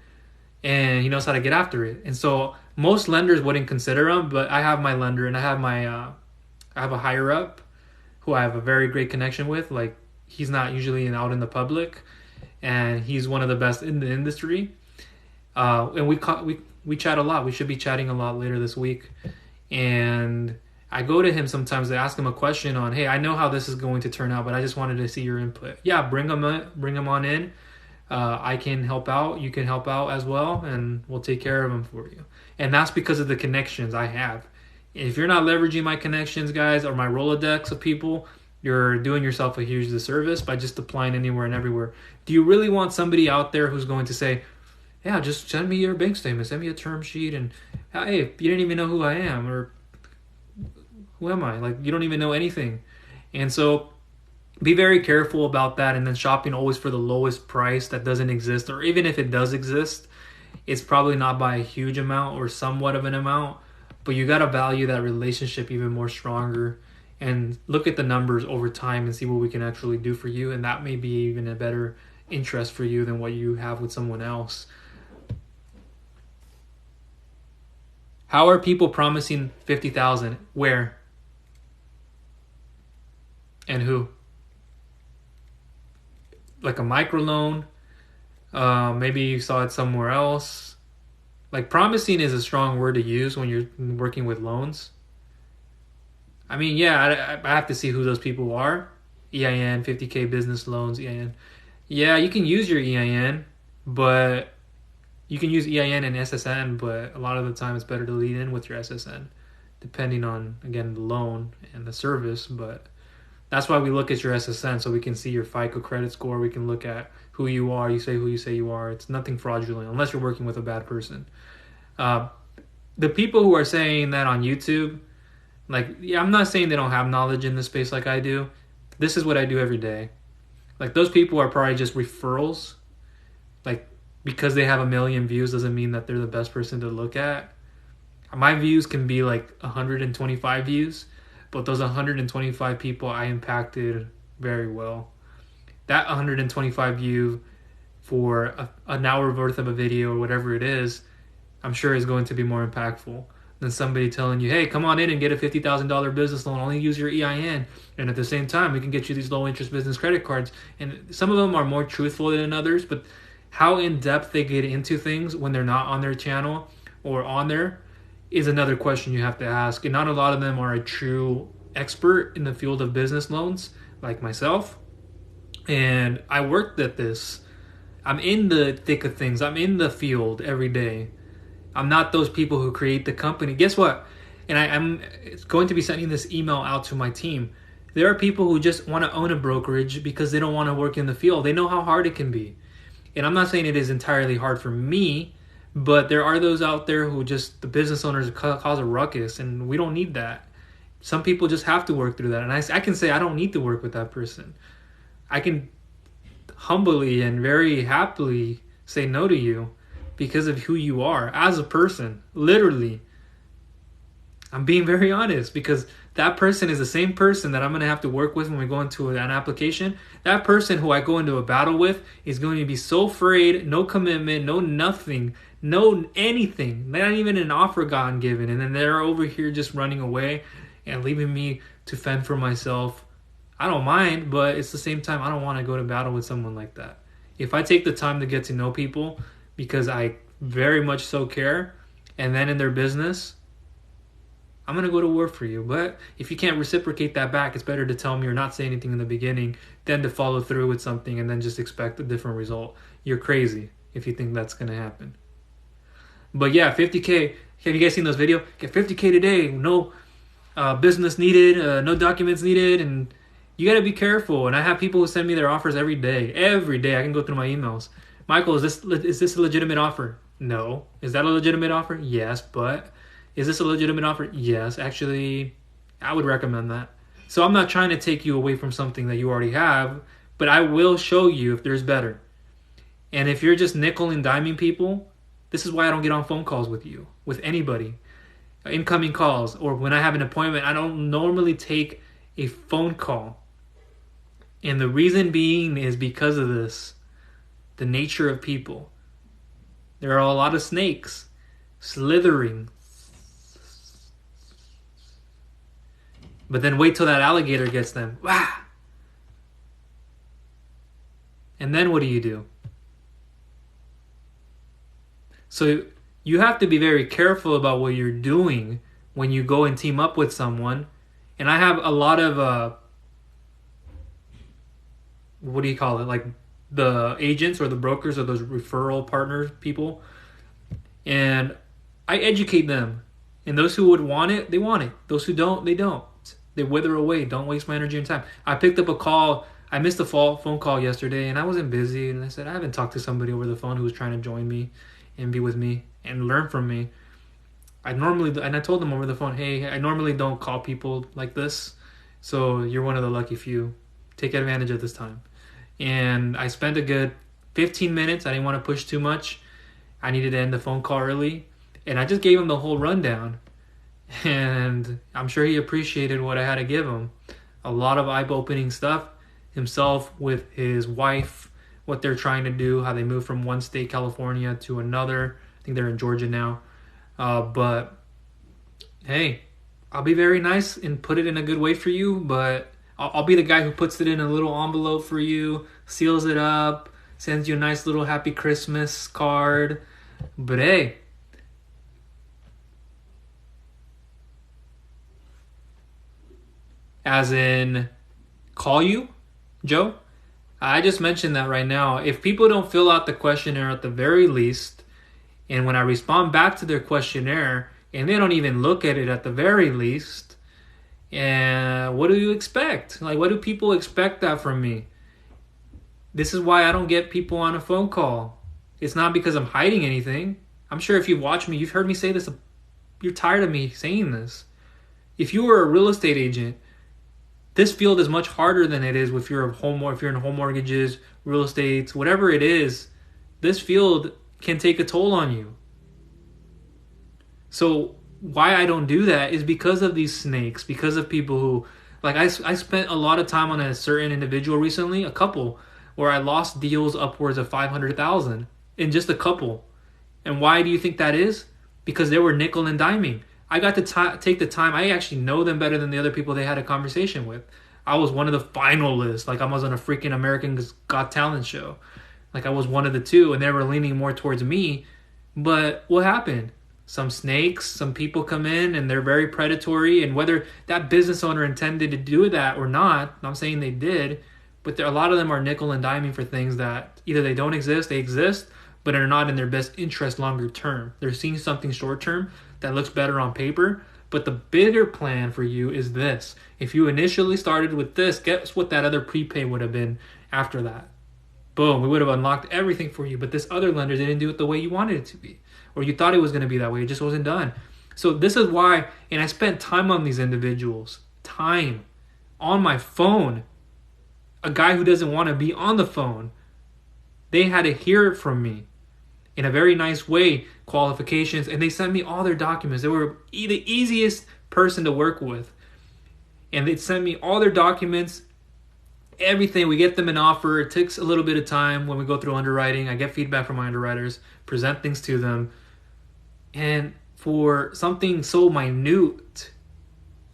And he knows how to get after it. And so most lenders wouldn't consider him, but I have my lender and I have I have a higher up who I have a very great connection with. Like, he's not usually out in the public, and he's one of the best in the industry. And we chat a lot. We should be chatting a lot later this week. And I go to him sometimes to ask him a question on, hey, I know how this is going to turn out, but I just wanted to see your input. Yeah, bring him on in. I can help out. You can help out as well, and we'll take care of him for you. And that's because of the connections I have. If you're not leveraging my connections, guys, or my Rolodex of people, you're doing yourself a huge disservice by just applying anywhere and everywhere. Do you really want somebody out there who's going to say, yeah, just send me your bank statement, send me a term sheet, and hey, you didn't even know who I am, or who am I? Like, you don't even know anything. And so be very careful about that, and then shopping always for the lowest price that doesn't exist, or even if it does exist, it's probably not by a huge amount or somewhat of an amount, but you got to value that relationship even more stronger and look at the numbers over time and see what we can actually do for you, and that may be even a better interest for you than what you have with someone else. How are people promising $50,000? Where? And who? Like a microloan? Maybe you saw it somewhere else. Like, promising is a strong word to use when you're working with loans. I mean, yeah, I have to see who those people are. EIN, 50K business loans, EIN. Yeah, you can use your EIN, but you can use EIN and SSN, but a lot of the time it's better to lead in with your SSN, depending on, again, the loan and the service. But that's why we look at your SSN, so we can see your FICO credit score. We can look at who you are. You say who you say you are. It's nothing fraudulent, unless you're working with a bad person. The people who are saying that on YouTube, like, yeah, I'm not saying they don't have knowledge in this space like I do. This is what I do every day. Like, those people are probably just referrals. Like, because they have 1 million views doesn't mean that they're the best person to look at. My views can be like 125 views, but those 125 people I impacted very well. That 125 view for an hour worth of a video or whatever it is, I'm sure is going to be more impactful than somebody telling you, hey, come on in and get a $50,000 business loan, only use your EIN, and at the same time we can get you these low interest business credit cards. And some of them are more truthful than others, but how in depth they get into things when they're not on their channel or on there is another question you have to ask. And not a lot of them are a true expert in the field of business loans like myself. And I worked at this. I'm in the thick of things. I'm in the field every day. I'm not those people who create the company. Guess what? And I'm going to be sending this email out to my team. There are people who just want to own a brokerage because they don't want to work in the field. They know how hard it can be. And I'm not saying it is entirely hard for me, but there are those out there who just, the business owners cause a ruckus, and we don't need that. Some people just have to work through that. And I can say I don't need to work with that person. I can humbly and very happily say no to you because of who you are as a person. Literally. I'm being very honest, because that person is the same person that I'm going to have to work with when we go into an application. That person who I go into a battle with is going to be so afraid, no commitment, no nothing, no anything, not even an offer gotten given. And then they're over here just running away and leaving me to fend for myself. I don't mind, but it's the same time, I don't want to go to battle with someone like that. If I take the time to get to know people because I very much so care, and then in their business, I'm going to go to war for you. But if you can't reciprocate that back, it's better to tell me or not say anything in the beginning than to follow through with something and then just expect a different result. You're crazy if you think that's going to happen. But yeah, 50K. Have you guys seen those videos? Get 50K today. No business needed, no documents needed, and you got to be careful. And I have people who send me their offers every day. Every day I can go through my emails. Michael, is this a legitimate offer? No. Is that a legitimate offer? Yes, but is this a legitimate offer? Yes. Actually, I would recommend that. So I'm not trying to take you away from something that you already have, but I will show you if there's better. And if you're just nickel and diming people, this is why I don't get on phone calls with you, with anybody. Incoming calls, or when I have an appointment, I don't normally take a phone call. And the reason being is because of this, the nature of people. There are a lot of snakes slithering. But then wait till that alligator gets them. Wah! And then what do? So you have to be very careful about what you're doing when you go and team up with someone. And I have a lot of, what do you call it? Like the agents or the brokers or those referral partners people. And I educate them. And those who would want it, they want it. Those who don't, they don't. They wither away. Don't waste my energy and time. I picked up a call. I missed a phone call yesterday and I wasn't busy. And I said, I haven't talked to somebody over the phone who was trying to join me and be with me and learn from me. I told them over the phone, hey, I normally don't call people like this, so you're one of the lucky few. Take advantage of this time. And I spent a good 15 minutes. I didn't want to push too much. I needed to end the phone call early. And I just gave him the whole rundown. And I'm sure he appreciated what I had to give him. A lot of eye-opening stuff. Himself with his wife, what they're trying to do, how they moved from one state, California, to another. I think they're in Georgia now. But hey, I'll be very nice and put it in a good way for you, but I'll be the guy who puts it in a little envelope for you, seals it up, sends you a nice little happy Christmas card. But hey, as in call you, Joe? I just mentioned that right now. If people don't fill out the questionnaire at the very least, and when I respond back to their questionnaire, and they don't even look at it at the very least, and what do you expect? Like, what do people expect that from me? This is why I don't get people on a phone call. It's not because I'm hiding anything. I'm sure if you watch me, you've heard me say this. You're tired of me saying this. If you were a real estate agent, this field is much harder than it is if you're in home mortgages, real estate, whatever it is. This field can take a toll on you. So why I don't do that is because of these snakes, because of people who, like I spent a lot of time on a certain individual recently, a couple, where I lost deals upwards of $500,000 in just a couple. And why do you think that is? Because they were nickel and diming. I got to take the time. I actually know them better than the other people they had a conversation with. I was one of the finalists. Like I was on a freaking American's Got Talent show. Like I was one of the two, and they were leaning more towards me. But what happened? Some snakes, some people come in and they're very predatory. And whether that business owner intended to do that or not, I'm saying they did, but a lot of them are nickel and diming for things that either they don't exist, they exist, but are not in their best interest longer term. They're seeing something short term that looks better on paper, but the bigger plan for you is this. If you initially started with this, guess what that other prepay would have been after that? Boom, we would have unlocked everything for you, but this other lender didn't do it the way you wanted it to be, or you thought it was going to be that way. It just wasn't done. So this is why, and I spent time on these individuals, time on my phone. A guy who doesn't want to be on the phone, they had to hear it from me in a very nice way, qualifications, and they sent me all their documents. They were the easiest person to work with. And they sent me all their documents, everything. We get them an offer. It takes a little bit of time when we go through underwriting. I get feedback from my underwriters, present things to them. And for something so minute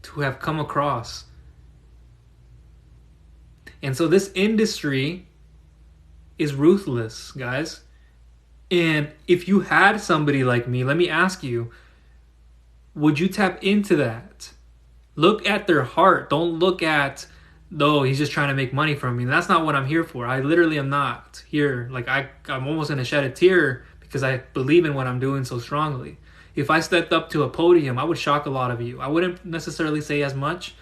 to have come across. And so this industry is ruthless, guys. And if you had somebody like me, let me ask you, would you tap into that? Look at their heart. Don't look at, oh, he's just trying to make money from me. That's not what I'm here for. I literally am not here. Like I'm almost going to shed a tear because I believe in what I'm doing so strongly. If I stepped up to a podium, I would shock a lot of you. I wouldn't necessarily say as much,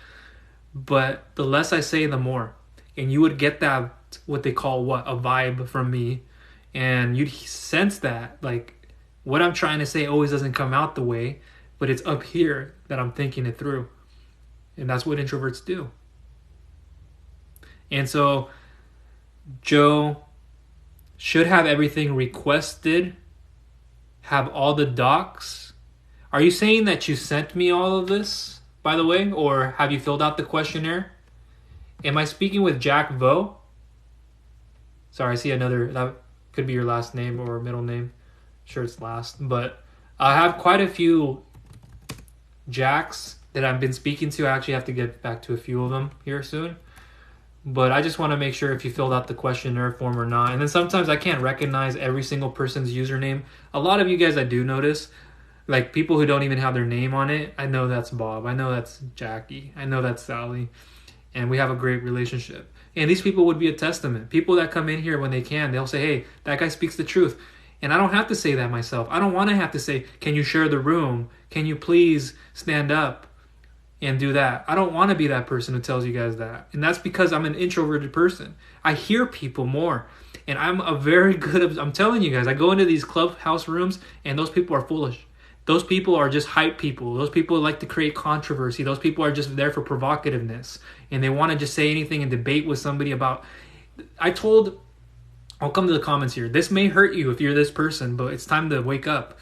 but the less I say, the more. And you would get that, what they call a vibe from me. And you'd sense that, like, what I'm trying to say always doesn't come out the way, but it's up here that I'm thinking it through. And that's what introverts do. And so Joe should have everything requested, have all the docs. Are you saying that you sent me all of this, by the way, or have you filled out the questionnaire? Am I speaking with Jack Vo? Sorry, I see another, that could be your last name or middle name. Sure it's last, but I have quite a few Jacks that I've been speaking to. I actually have to get back to a few of them here soon. But I just want to make sure if you filled out the questionnaire form or not. And then sometimes I can't recognize every single person's username. A lot of you guys I do notice, like people who don't even have their name on it, I know that's Bob. I know that's Jackie. I know that's Sally. And we have a great relationship. And these people would be a testament. People that come in here when they can, they'll say, hey, that guy speaks the truth. And I don't have to say that myself. I don't want to have to say, can you share the room? Can you please stand up and do that? I don't want to be that person who tells you guys that. And that's because I'm an introverted person. I hear people more. And I'm I'm telling you guys, I go into these clubhouse rooms and those people are foolish. Those people are just hype people. Those people like to create controversy. Those people are just there for provocativeness. And they want to just say anything and debate with somebody about... I'll come to the comments here. This may hurt you if you're this person, but it's time to wake up.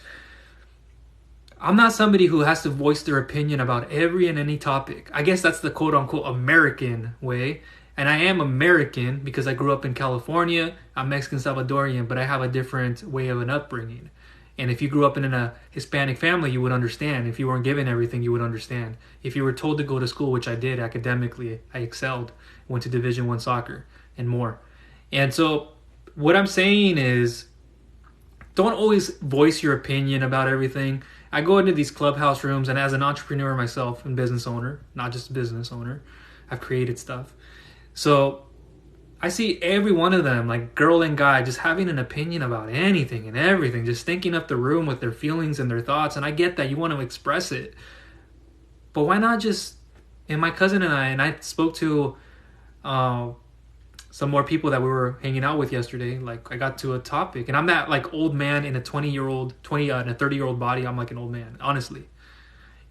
I'm not somebody who has to voice their opinion about every and any topic. I guess that's the quote-unquote American way. And I am American because I grew up in California. I'm Mexican Salvadorian, but I have a different way of an upbringing. And if you grew up in a Hispanic family, you would understand. If you weren't given everything, you would understand. If you were told to go to school, which I did academically, I excelled, went to Division I soccer and more. And so what I'm saying is, don't always voice your opinion about everything. I go into these clubhouse rooms, and as an entrepreneur myself and business owner, not just business owner, I've created stuff. So I see every one of them, like girl and guy, just having an opinion about anything and everything, just thinking up the room with their feelings and their thoughts. And I get that you want to express it, but why not just, and my cousin and I spoke to some more people that we were hanging out with yesterday. Like I got to a topic, and I'm that like old man in a 30-year-old body. I'm like an old man, honestly.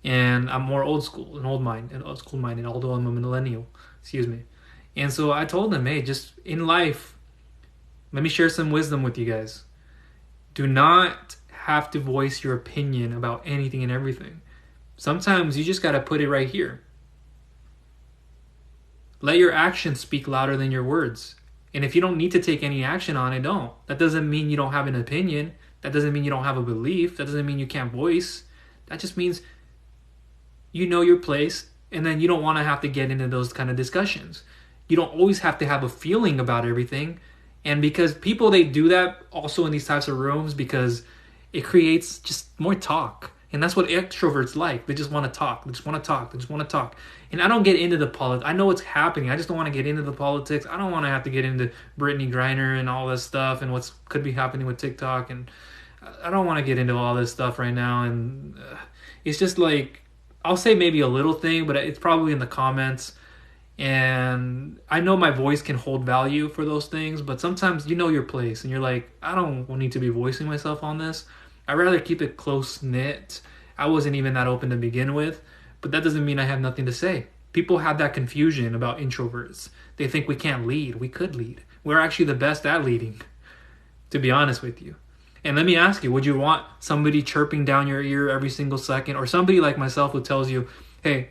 And I'm more old school and old school minded, although I'm a millennial, excuse me. And so I told them, hey, just in life, let me share some wisdom with you guys. Do not have to voice your opinion about anything and everything. Sometimes you just got to put it right here. Let your actions speak louder than your words. And if you don't need to take any action on it, don't. That doesn't mean you don't have an opinion. That doesn't mean you don't have a belief. That doesn't mean you can't voice. That just means you know your place, and then you don't want to have to get into those kind of discussions. You don't always have to have a feeling about everything. And because people, they do that also in these types of rooms because it creates just more talk. And that's what extroverts like. They just want to talk. They just want to talk. They just want to talk. And I don't get into the politics. I know what's happening. I just don't want to get into the politics. I don't want to have to get into Brittany Griner and all this stuff and what could be happening with TikTok. And I don't want to get into all this stuff right now. And it's just like, I'll say maybe a little thing, but it's probably in the comments. And I know my voice can hold value for those things, but sometimes you know your place and you're like, I don't need to be voicing myself on this. I'd rather keep it close-knit. I wasn't even that open to begin with, but that doesn't mean I have nothing to say. People have that confusion about introverts. They think we can't lead. We could lead. We're actually the best at leading, to be honest with you. And let me ask you, would you want somebody chirping down your ear every single second, or somebody like myself who tells you, hey,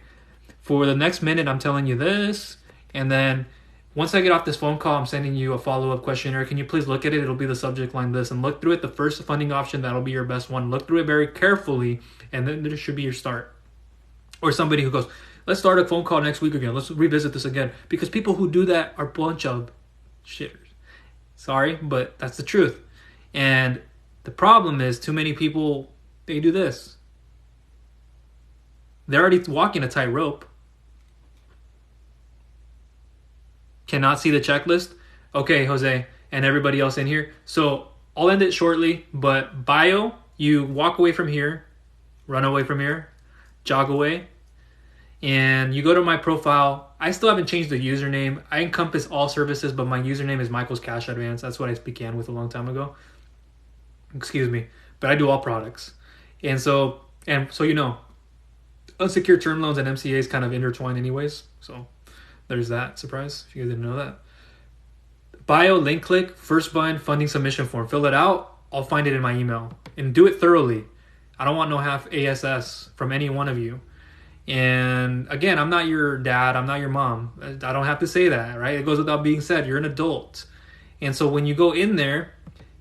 for the next minute, I'm telling you this, and then once I get off this phone call, I'm sending you a follow-up questionnaire. Can you please look at it? It'll be the subject line this, and look through it. The first funding option, that'll be your best one. Look through it very carefully, and then there should be your start. Or somebody who goes, let's start a phone call next week again. Let's revisit this again. Because people who do that are a bunch of shitters. Sorry, but that's the truth. And the problem is too many people, they do this. They're already walking a tightrope. Cannot see the checklist. Okay, Jose, and everybody else in here. So I'll end it shortly, but bio, you walk away from here run away from here, jog away, and you go to my profile. I still haven't changed the username. I encompass all services, but my username is Michael's Cash Advance. That's what I began with a long time ago. Excuse me. But I do all products. And so you know, unsecured term loans and MCAs kind of intertwine anyways. So there's that surprise if you guys didn't know that. Bio, link click, first button, funding submission form. Fill it out. I'll find it in my email. And do it thoroughly. I don't want no half ASS from any one of you. And again, I'm not your dad. I'm not your mom. I don't have to say that, right? It goes without being said. You're an adult. And so when you go in there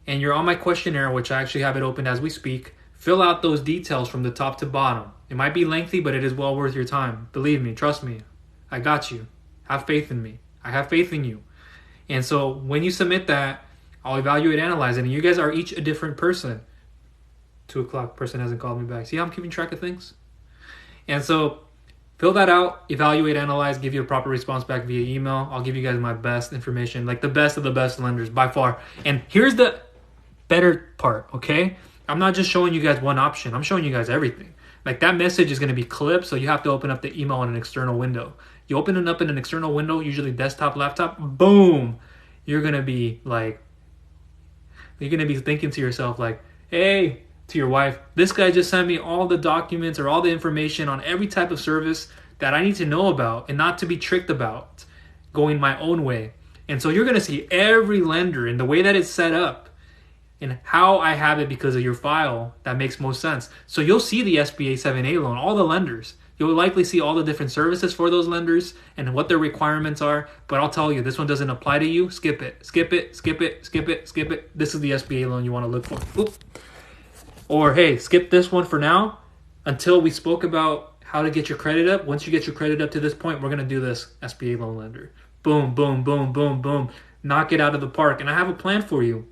and you're on my questionnaire, which I actually have it open as we speak, fill out those details from the top to bottom. It might be lengthy, but it is well worth your time. Believe me, trust me. I got you. Have faith in me. I have faith in you. And so when you submit that, I'll evaluate, analyze it. And you guys are each a different person. 2:00, person hasn't called me back. See how I'm keeping track of things? And so fill that out, evaluate, analyze, give you a proper response back via email. I'll give you guys my best information, like the best of the best lenders by far. And here's the better part, okay? I'm not just showing you guys one option. I'm showing you guys everything. Like that message is going to be clipped, so you have to open up the email in an external window. You open it up in an external window, usually desktop, laptop, boom. You're going to be thinking to yourself like, hey, to your wife, this guy just sent me all the documents or all the information on every type of service that I need to know about and not to be tricked about, going my own way. And so you're going to see every lender and the way that it's set up and how I have it because of your file that makes most sense. So you'll see the SBA 7A loan, all the lenders. You'll likely see all the different services for those lenders and what their requirements are. But I'll tell you, this one doesn't apply to you. Skip it, skip it, skip it, skip it, skip it. This is the SBA loan you want to look for. Oop. Or, hey, skip this one for now until we spoke about how to get your credit up. Once you get your credit up to this point, we're going to do this SBA loan lender. Boom, boom, boom, boom, boom. Knock it out of the park. And I have a plan for you.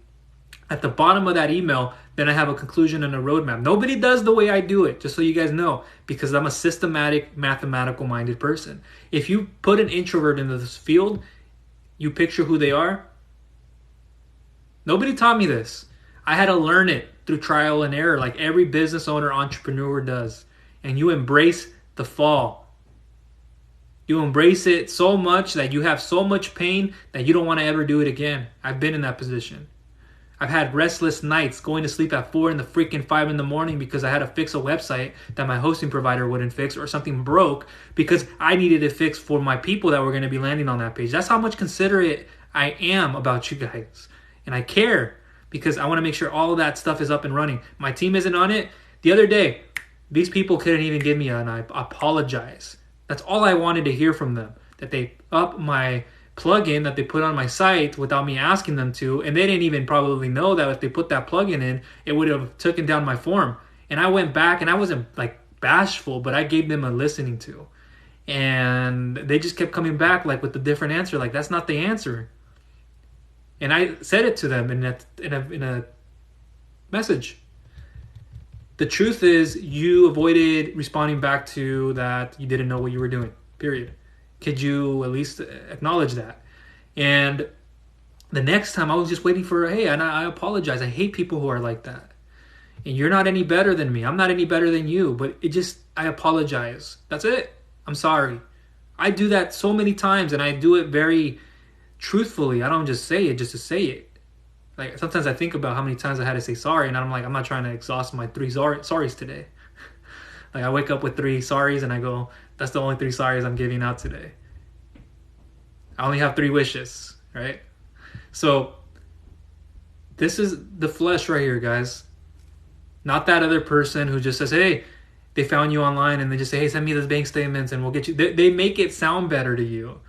At the bottom of that email, then I have a conclusion and a roadmap. Nobody does the way I do it, just so you guys know, because I'm a systematic, mathematical-minded person. If you put an introvert into this field, you picture who they are. Nobody taught me this. I had to learn it through trial and error like every business owner, entrepreneur does. And you embrace the fall. You embrace it so much that you have so much pain that you don't want to ever do it again. I've been in that position. I've had restless nights going to sleep at 4 in the freaking 5 in the morning because I had to fix a website that my hosting provider wouldn't fix, or something broke because I needed it fixed for my people that were going to be landing on that page. That's how much considerate I am about you guys. And I care, because I want to make sure all of that stuff is up and running. My team isn't on it. The other day, these people couldn't even give me an I apologize. That's all I wanted to hear from them. That they up my plugin that they put on my site without me asking them to. And they didn't even probably know that if they put that plugin in, it would have taken down my form. And I went back and I wasn't like bashful, but I gave them a listening to. And they just kept coming back like with a different answer. Like, that's not the answer. And I said it to them in a message. The truth is, you avoided responding back to that you didn't know what you were doing, period. Could you at least acknowledge that? And the next time I was just waiting for, hey, and I apologize. I hate people who are like that. And you're not any better than me. I'm not any better than you. But I apologize. That's it. I'm sorry. I do that so many times, and I do it very truthfully. I don't just say it just to say it. Like, sometimes I think about how many times I had to say sorry, and I'm like, I'm not trying to exhaust my 3 sorries today. Like, I wake up with 3 sorries, and I go, that's the only 3 sorries I'm giving out today. I only have 3 wishes, right? So, this is the flesh right here, guys. Not that other person who just says, hey, they found you online, and they just say, hey, send me those bank statements, and we'll get you. They make it sound better to you.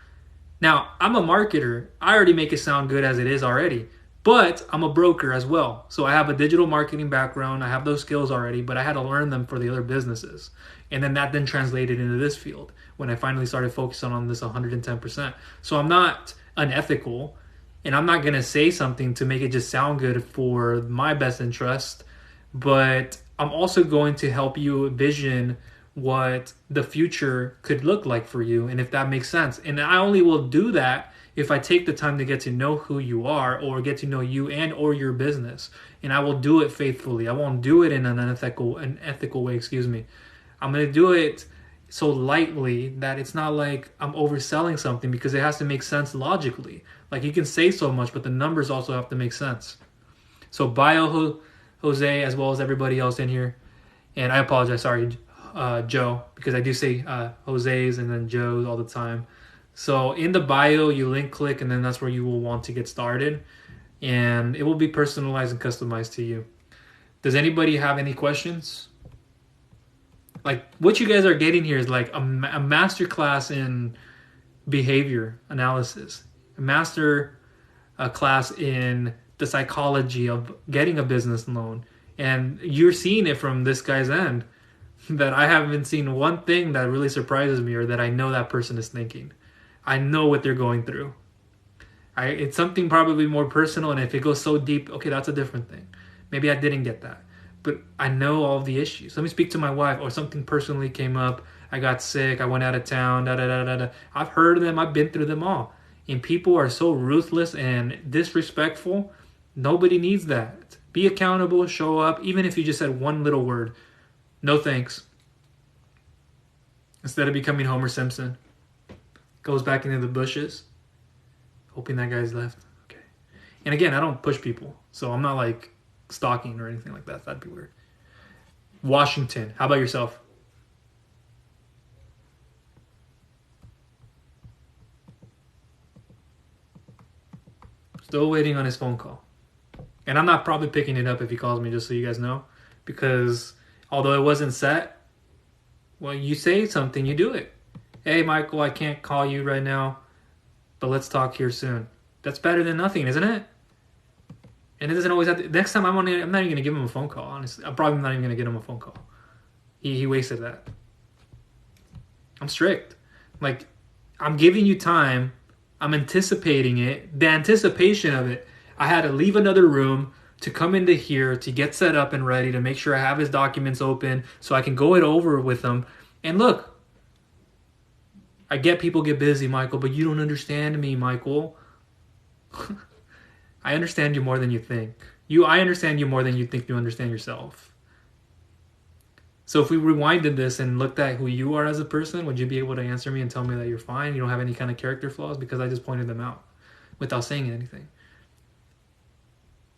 Now, I'm a marketer. I already make it sound good as it is already. But I'm a broker as well. So I have a digital marketing background. I have those skills already, but I had to learn them for the other businesses. And then that translated into this field when I finally started focusing on this 110%. So I'm not unethical, and I'm not going to say something to make it just sound good for my best interest, but I'm also going to help you envision what the future could look like for you, and if that makes sense. And I only will do that if I take the time to get to know who you are or get to know you and or your business, and I will do it faithfully. I won't do it in an ethical way, excuse me. I'm going to do it so lightly that it's not like I'm overselling something, because it has to make sense logically. Like, you can say so much, but the numbers also have to make sense. So bio Jose, as well as everybody else in here. And I apologize, sorry, Joe, because I do say Jose's and then Joe's all the time. So in the bio, you link click, and then that's where you will want to get started. And it will be personalized and customized to you. Does anybody have any questions? Like, what you guys are getting here is like a master class in behavior analysis, a master class in the psychology of getting a business loan. And you're seeing it from this guy's end, that I haven't seen one thing that really surprises me or that I know that person is thinking. I know what they're going through. It's something probably more personal, and if it goes so deep, okay, that's a different thing. Maybe I didn't get that. But I know all of the issues. Let me speak to my wife, or something personally came up. I got sick. I went out of town. Da, da, da, da, da. I've heard of them. I've been through them all. And people are so ruthless and disrespectful. Nobody needs that. Be accountable. Show up. Even if you just said one little word. No thanks. Instead of becoming Homer Simpson. Goes back into the bushes. Hoping that guy's left. Okay. And again, I don't push people. So I'm not like stalking or anything like that. That'd be weird. Washington. How about yourself? Still waiting on his phone call. And I'm not probably picking it up if he calls me, just so you guys know. Because although it wasn't set, well, you say something, you do it. Hey, Michael, I can't call you right now, but let's talk here soon. That's better than nothing, isn't it? And it doesn't always have to. Next time I'm not even going to give him a phone call, honestly. I'm probably not even going to get him a phone call. He wasted that. I'm strict. Like, I'm giving you time. I'm anticipating it. The anticipation of it, I had to leave another room to come into here to get set up and ready to make sure I have his documents open so I can go it over with him. And look, I get people get busy, Michael, but you don't understand me, Michael. I understand you more than you think. I understand you more than you think you understand yourself. So if we rewinded this and looked at who you are as a person, would you be able to answer me and tell me that you're fine? You don't have any kind of character flaws? Because I just pointed them out without saying anything.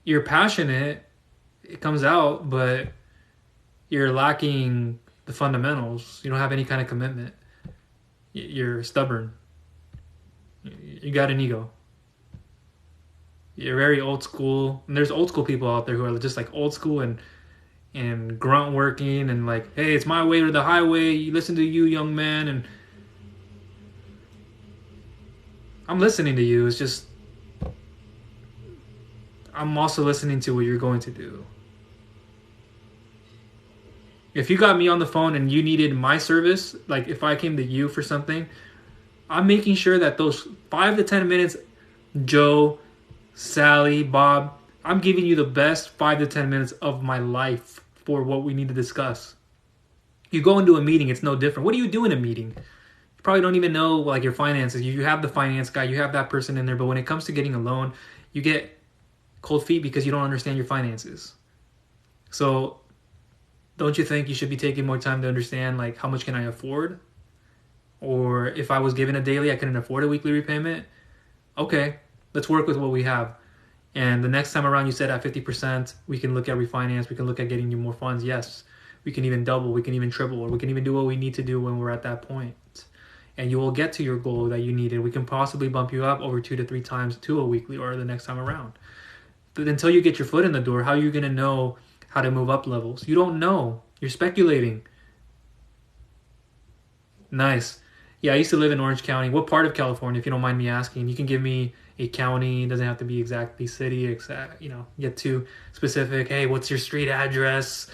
You're passionate, it comes out, but you're lacking the fundamentals. You don't have any kind of commitment. You're stubborn. You got an ego. You're very old school. And there's old school people out there who are just like old school and grunt working and like, hey, it's my way or the highway. You listen to you, young man. And I'm listening to you. It's just, I'm also listening to what you're going to do. If you got me on the phone and you needed my service, like if I came to you for something, I'm making sure that those 5 to 10 minutes, Joe, Sally, Bob, I'm giving you the best 5 to 10 minutes of my life for what we need to discuss. You go into a meeting, it's no different. What do you do in a meeting? You probably don't even know like your finances. You have the finance guy, you have that person in there, but when it comes to getting a loan, you get cold feet because you don't understand your finances. So don't you think you should be taking more time to understand like how much can I afford? Or if I was given a daily, I couldn't afford a weekly repayment. Okay, let's work with what we have. And the next time around you said at 50%, we can look at refinance, we can look at getting you more funds. Yes, we can even double, we can even triple, or we can even do what we need to do when we're at that point. And you will get to your goal that you needed. We can possibly bump you up over 2 to 3 times to a weekly or the next time around. But until you get your foot in the door, how are you going to know how to move up levels? You don't know. You're speculating. Nice. Yeah, I used to live in Orange County. What part of California, if you don't mind me asking? You can give me a county. It doesn't have to be exactly city. Get too specific. Hey, what's your street address?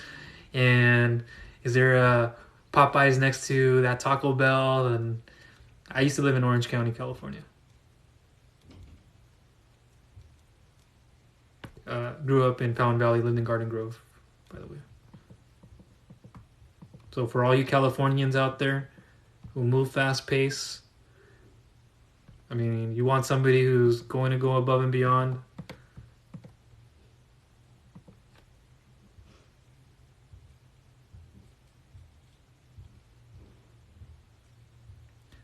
And is there a Popeyes next to that Taco Bell? And I used to live in Orange County, California. Grew up in Powell Valley, lived in Garden Grove, by the way. So for all you Californians out there who move fast pace, I mean, you want somebody who's going to go above and beyond.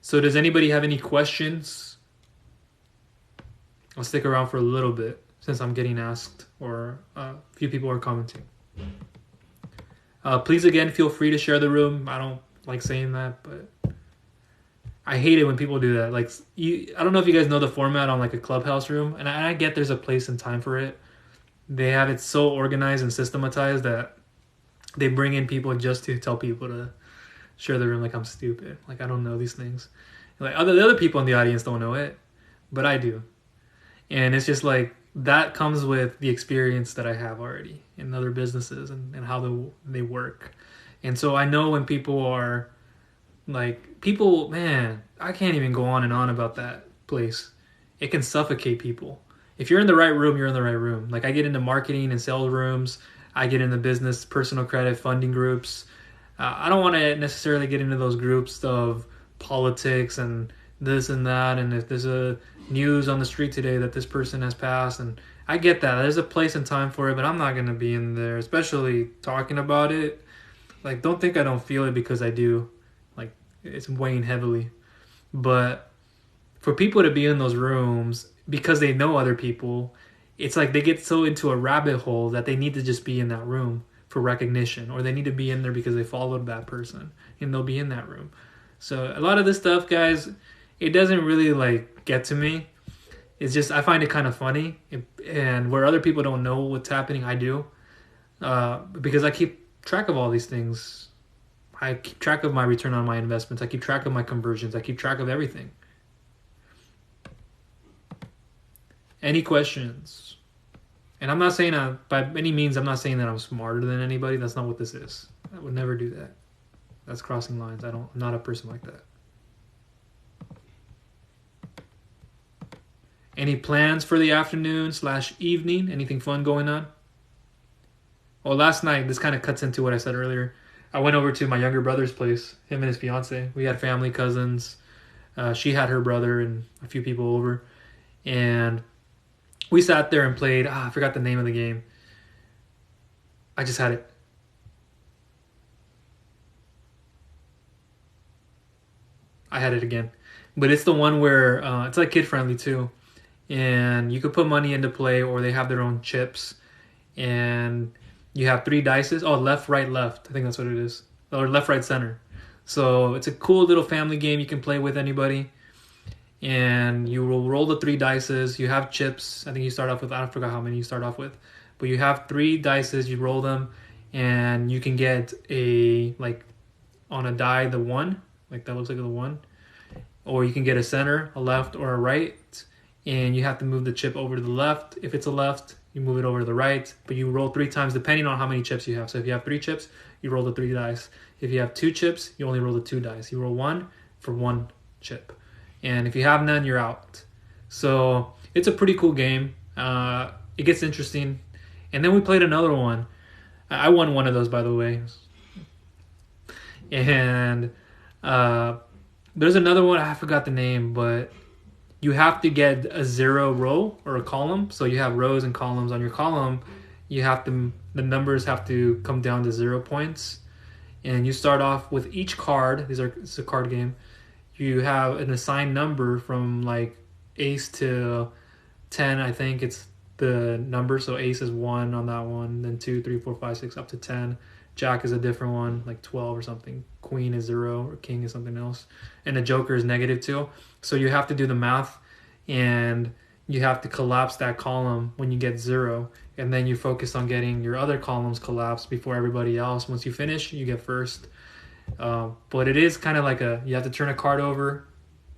So does anybody have any questions? I'll stick around for a little bit since I'm getting asked, or a few people are commenting. Please, again, feel free to share the room. I don't like saying that, but I hate it when people do that. Like, I don't know if you guys know the format on like a Clubhouse room, and I get there's a place and time for it. They have it so organized and systematized that they bring in people just to tell people to share the room. Like, I'm stupid. Like, I don't know these things. Like, the other people in the audience don't know it, but I do. And it's just like, that comes with the experience that I have already in other businesses and how they work. And so I know when people are like, man, I can't even go on and on about that place. It can suffocate people. If you're in the right room, you're in the right room. Like, I get into marketing and sales rooms. I get into business, personal credit, funding groups. I don't want to necessarily get into those groups of politics and this and that. And if there's a news on the street today that this person has passed, and I get that. There's a place and time for it, but I'm not going to be in there, especially talking about it. Like, don't think I don't feel it, because I do. Like, it's weighing heavily. But for people to be in those rooms because they know other people, it's like they get so into a rabbit hole that they need to just be in that room for recognition, or they need to be in there because they followed that person and they'll be in that room. So a lot of this stuff, guys, it doesn't really like get to me. It's just, I find it kind of funny, and where other people don't know what's happening, I do, because I keep track of all these things. I keep track of my return on my investments. I keep track of my conversions. I keep track of everything. Any questions? And I'm not saying by any means, I'm not saying that I'm smarter than anybody. That's not what this is. I would never do that. That's crossing lines. I'm not a person like that. Any plans for the afternoon/evening? Anything fun going on? Well, last night, this kind of cuts into what I said earlier. I went over to my younger brother's place, him and his fiance. We had family, cousins. She had her brother and a few people over. And we sat there and played, I forgot the name of the game. I just had it. I had it again. But it's the one where it's like kid-friendly too. And you could put money into play, or they have their own chips. And you have 3 dices. Oh, left, right, left. I think that's what it is. Or left, right, center. So it's a cool little family game you can play with anybody. And you will roll the 3 dices. You have chips. I think you start off with, I forgot how many you start off with. But you have 3 dices. You roll them. And you can get like on a die, the 1. Like that looks like the 1. Or you can get a center, a left, or a right. And you have to move the chip over to the left. If it's a left, you move it over to the right. But you roll 3 times depending on how many chips you have. So if you have 3 chips, you roll the 3 dice. If you have 2 chips, you only roll the 2 dice. You roll 1 for 1 chip. And if you have none, you're out. So it's a pretty cool game. It gets interesting. And then we played another one. I won one of those, by the way. And there's another one. I forgot the name, but you have to get a 0 row or a column. So you have rows and columns. On your column, the numbers have to come down to 0 points. And you start off with each card. It's a card game. You have an assigned number from like ace to 10. I think it's the number. So ace is 1 on that one. Then 2, 3, 4, 5, 6 up to 10. Jack is a different one, like 12 or something. Queen is 0, or king is something else. And the joker is -2. So you have to do the math, and you have to collapse that column when you get 0. And then you focus on getting your other columns collapsed before everybody else. Once you finish, you get first. But it is kind of like you have to turn a card over.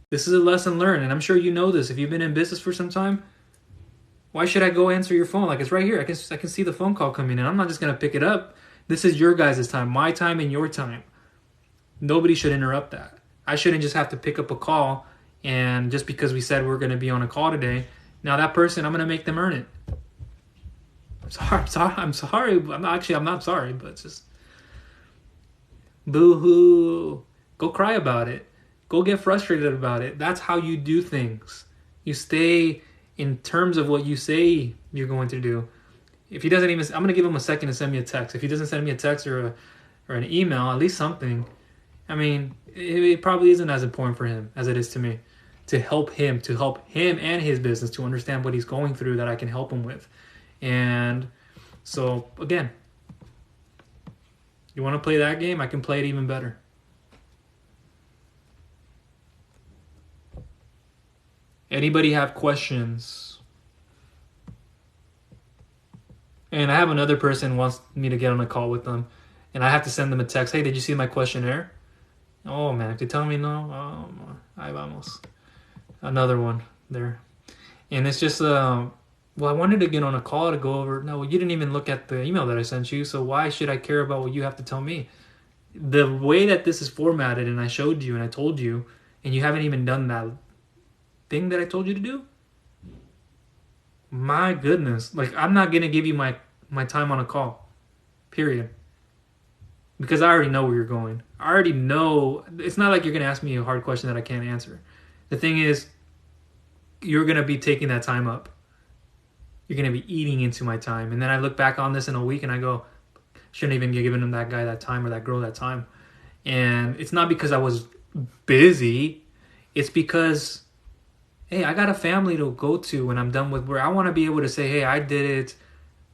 This is a lesson learned, and I'm sure you know this. If you've been in business for some time, why should I go answer your phone? Like, it's right here. I can see the phone call coming in. I'm not just going to pick it up. This is your guys' time, my time and your time. Nobody should interrupt that. I shouldn't just have to pick up a call, and just because we said we're going to be on a call today, now that person, I'm going to make them earn it. I'm sorry. I'm not sorry, but it's just boo-hoo. Go cry about it. Go get frustrated about it. That's how you do things. You stay in terms of what you say you're going to do. If he doesn't even, I'm going to give him a second to send me a text. If he doesn't send me a text or an email, at least something, I mean, it probably isn't as important for him as it is to me to help him and his business to understand what he's going through that I can help him with. And so, again, you want to play that game? I can play it even better. Anybody have questions? And I have another person wants me to get on a call with them, and I have to send them a text. Hey, did you see my questionnaire? Oh man, if they tell me no, ahí vamos. Another one there, and it's just well, I wanted to get on a call to go over. No, you didn't even look at the email that I sent you, so why should I care about what you have to tell me? The way that this is formatted, and I showed you, and I told you, and you haven't even done that thing that I told you to do. My goodness, like I'm not gonna give you my time on a call, period, because I already know where you're going. I already know. It's not like you're gonna ask me a hard question that I can't answer. The thing is, you're gonna be taking that time up. You're gonna be eating into my time, and then I look back on this in a week and I go, shouldn't even be giving that guy that time or that girl that time. And it's not because I was busy. It's because, hey, I got a family to go to when I'm done with work. I want to be able to say, hey, I did it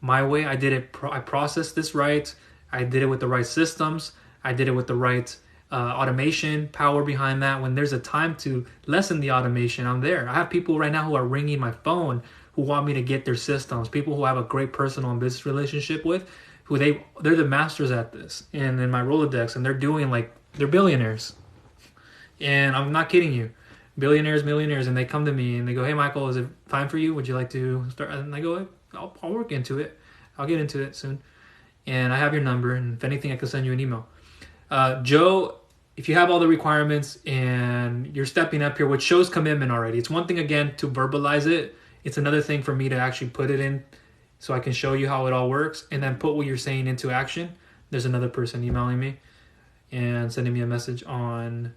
my way. I did it. I processed this right. I did it with the right systems. I did it with the right automation power behind that. When there's a time to lessen the automation, I'm there. I have people right now who are ringing my phone who want me to get their systems. People who I have a great personal and business relationship with, who they're the masters at this. And in my Rolodex, and they're doing they're billionaires. And I'm not kidding you. Billionaires, millionaires, and they come to me and they go, hey, Michael, is it fine for you? Would you like to start? And I go, I'll work into it. I'll get into it soon. And I have your number, and if anything, I can send you an email. Joe, if you have all the requirements and you're stepping up here, which shows commitment already. It's one thing, again, to verbalize it. It's another thing for me to actually put it in so I can show you how it all works and then put what you're saying into action. There's another person emailing me and sending me a message on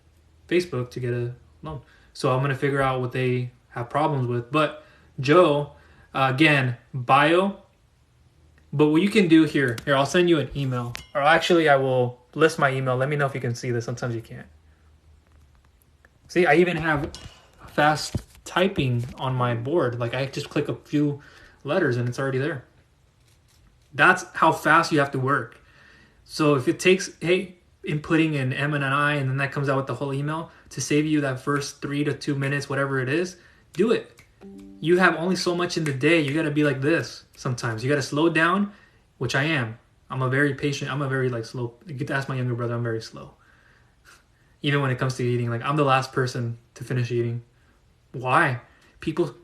Facebook to get a loan. So I'm going to figure out what they have problems with. But Joe, again, bio. But what you can do here, I'll send you an email. Or actually, I will list my email. Let me know if you can see this. Sometimes you can't. See, I even have fast typing on my board. Like I just click a few letters and it's already there. That's how fast you have to work. So if it takes, inputting an M and an I, and then that comes out with the whole email to save you that first 3 to 2 minutes, whatever it is, do it. You have only so much in the day. You got to be like this sometimes. You got to slow down, which I am. I'm a very patient. I'm a very slow. You get to ask my younger brother. I'm very slow. Even when it comes to eating, I'm the last person to finish eating. Why? People,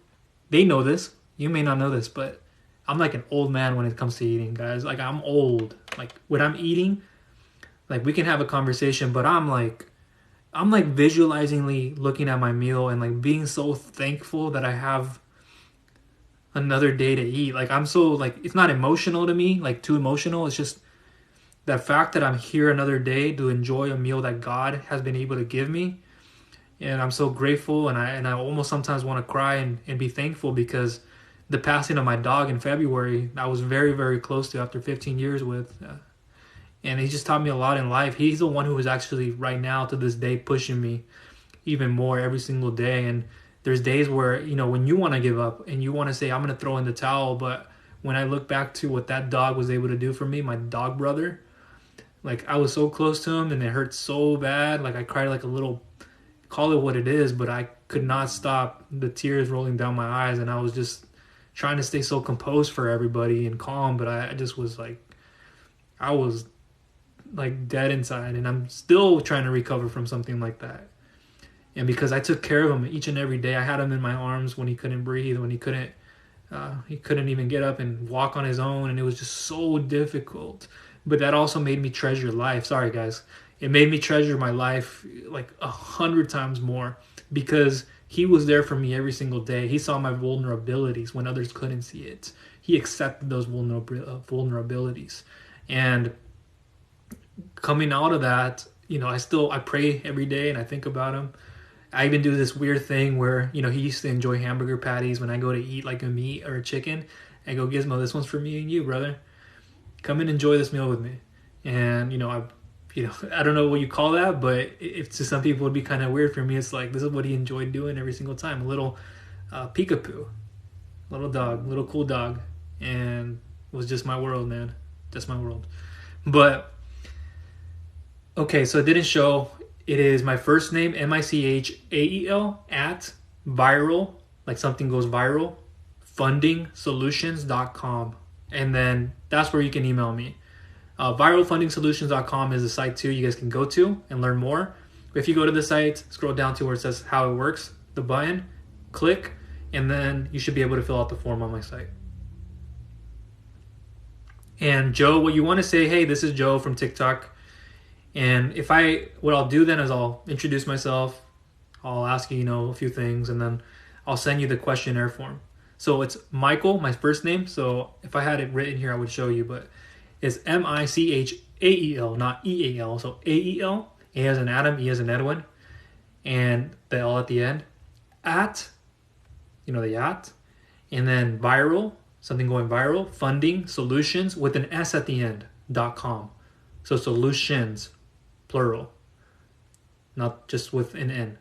they know this. You may not know this, but I'm like an old man when it comes to eating, guys. I'm old. When I'm eating, we can have a conversation, but I'm visualizingly looking at my meal and being so thankful that I have another day to eat. I'm so it's not emotional to me, too emotional. It's just that fact that I'm here another day to enjoy a meal that God has been able to give me. And I'm so grateful, and I almost sometimes want to cry and be thankful because the passing of my dog in February, I was very, very close to after 15 years with. And he just taught me a lot in life. He's the one who is actually right now to this day pushing me even more every single day. And there's days where, when you want to give up and you want to say, I'm going to throw in the towel. But when I look back to what that dog was able to do for me, my dog brother, I was so close to him and it hurt so bad. I cried a little, call it what it is, but I could not stop the tears rolling down my eyes. And I was just trying to stay so composed for everybody and calm. But I just was I was dead inside, and I'm still trying to recover from something like that. And because I took care of him each and every day, I had him in my arms when he couldn't breathe, when he couldn't even get up and walk on his own, and it was just so difficult. But that also made me treasure life. Sorry, guys. It made me treasure my life 100 times more because he was there for me every single day. He saw my vulnerabilities when others couldn't see it. He accepted those vulnerabilities. And coming out of that, I pray every day and I think about him. I even do this weird thing where, he used to enjoy hamburger patties when I go to eat like a meat or a chicken. I go, Gizmo, this one's for me and you, brother. Come and enjoy this meal with me. And, I don't know what you call that, but if to some people it would be kind of weird. For me, it's like, this is what he enjoyed doing every single time. A little peekapoo, little dog, little cool dog. And it was just my world, man. Just my world. But, okay, so it didn't show. It is my first name, Michael, at viral, like something goes viral, fundingsolutions.com. And then that's where you can email me. Viralfundingsolutions.com is the site too you guys can go to and learn more. If you go to the site, scroll down to where it says how it works, the button, click, and then you should be able to fill out the form on my site. And Joe, what you want to say, hey, this is Joe from TikTok. And what I'll do then is I'll introduce myself. I'll ask you, a few things, and then I'll send you the questionnaire form. So it's Michael, my first name. So if I had it written here, I would show you, but it's Michael, not EAL. So AEL, A as in Adam, E as in Edwin, and the L at the end, at, the at, and then viral, something going viral, funding solutions with an S at the end, .com. So solutions, plural, not just with an N.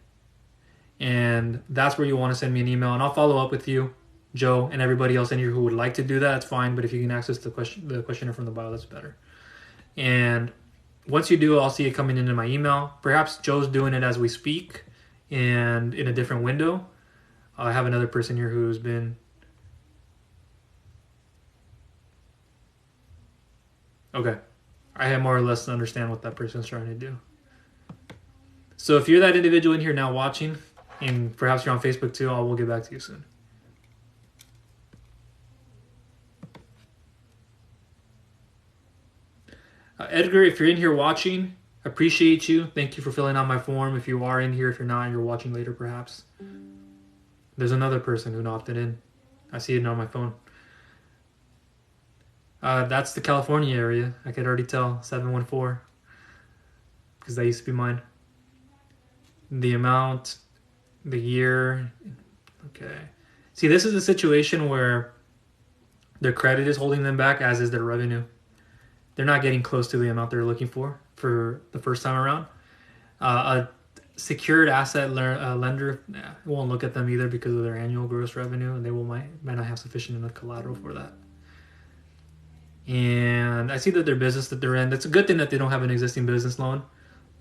And that's where you want to send me an email, and I'll follow up with you, Joe, and everybody else in here who would like to do that. It's fine, but if you can access the questionnaire from the bio, that's better. And once you do, I'll see it coming into my email. Perhaps Joe's doing it as we speak and in a different window. I have another person here who's been... Okay. I have more or less understand what that person's trying to do. So if you're that individual in here now watching, and perhaps you're on Facebook too, I will get back to you soon. Edgar, if you're in here watching, appreciate you. Thank you for filling out my form. If you are in here, if you're not, you're watching later perhaps. There's another person who opted in. I see it on my phone. That's the California area. I could already tell, 714. Because that used to be mine. The amount, the year. Okay. See, this is a situation where their credit is holding them back, as is their revenue. They're not getting close to the amount they're looking for the first time around. A secured asset lender won't look at them either because of their annual gross revenue, and they might not have sufficient enough collateral for that. And I see that their business that they're in, that's a good thing that they don't have an existing business loan.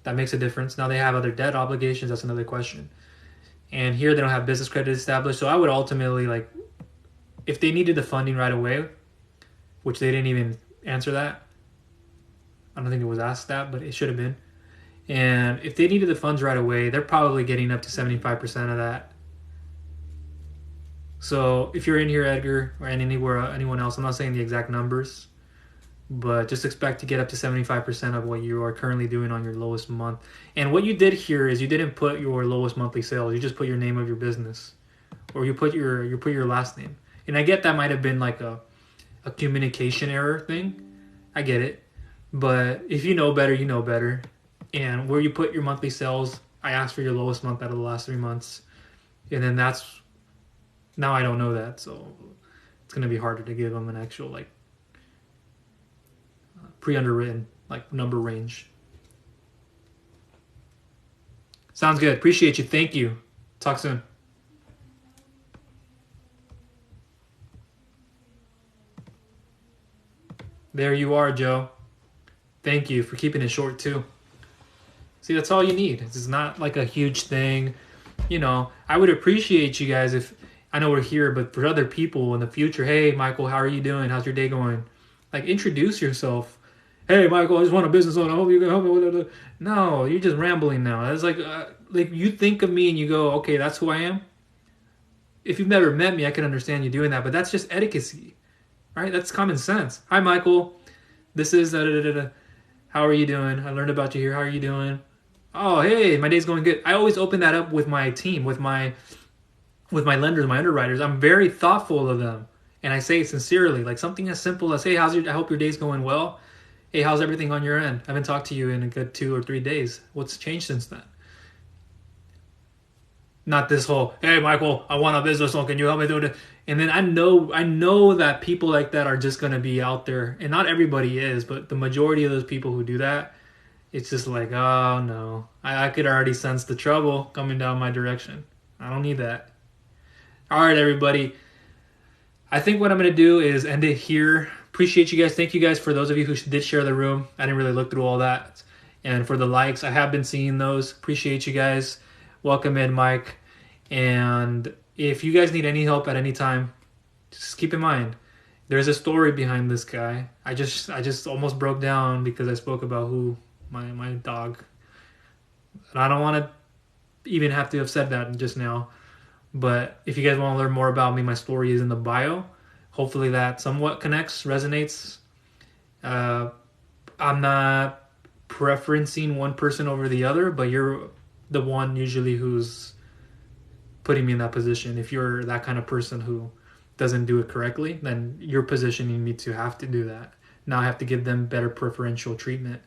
That makes a difference. Now they have other debt obligations. That's another question. And here they don't have business credit established. So I would ultimately, if they needed the funding right away, which they didn't even answer that. I don't think it was asked that, but it should have been. And if they needed the funds right away, they're probably getting up to 75% of that. So if you're in here, Edgar, or anyone else, I'm not saying the exact numbers, but just expect to get up to 75% of what you are currently doing on your lowest month. And what you did here is you didn't put your lowest monthly sales. You just put your name of your business, or you put your last name. And I get that might have been like a communication error thing. I get it. But if you know better, you know better. And where you put your monthly sales, I asked for your lowest month out of the last 3 months. And then now I don't know that. So it's going to be harder to give them an actual pre-underwritten number range. Sounds good. Appreciate you. Thank you. Talk soon. There you are, Joe. Thank you for keeping it short too. See, that's all you need. It's not like a huge thing. I would appreciate you guys if, I know we're here, but for other people in the future, hey, Michael, how are you doing? How's your day going? Introduce yourself. Hey, Michael, I just want a business loan. I hope you can help me with it. No, you're just rambling now. It's like you think of me and you go, okay, that's who I am. If you've never met me, I can understand you doing that, but that's just etiquette, right? That's common sense. Hi, Michael. This is how are you doing? I learned about you here. How are you doing? Oh, hey, my day's going good. I always open that up with my team, with my lenders, my underwriters. I'm very thoughtful of them, and I say it sincerely. Something as simple as, hey, I hope your day's going well. Hey, how's everything on your end? I haven't talked to you in a good 2 or 3 days. What's changed since then? Not this whole, hey Michael, I want a business loan. Can you help me do it? And then I know that people like that are just gonna be out there, and not everybody is, but the majority of those people who do that, it's just like, oh no, I could already sense the trouble coming down my direction. I don't need that. All right, everybody. I think what I'm gonna do is end it here. Appreciate you guys. Thank you guys for those of you who did share the room. I didn't really look through all that, and for the likes, I have been seeing those. Appreciate you guys. Welcome in, Mike. And if you guys need any help at any time, just keep in mind there's a story behind this guy. I just almost broke down because I spoke about who my dog. And I don't want to even have to have said that just now. But if you guys want to learn more about me, my story is in the bio. Hopefully that somewhat connects, resonates. I'm not preferencing one person over the other, but you're the one usually who's putting me in that position. If you're that kind of person who doesn't do it correctly, then you're positioning me to have to do that. Now I have to give them better preferential treatment.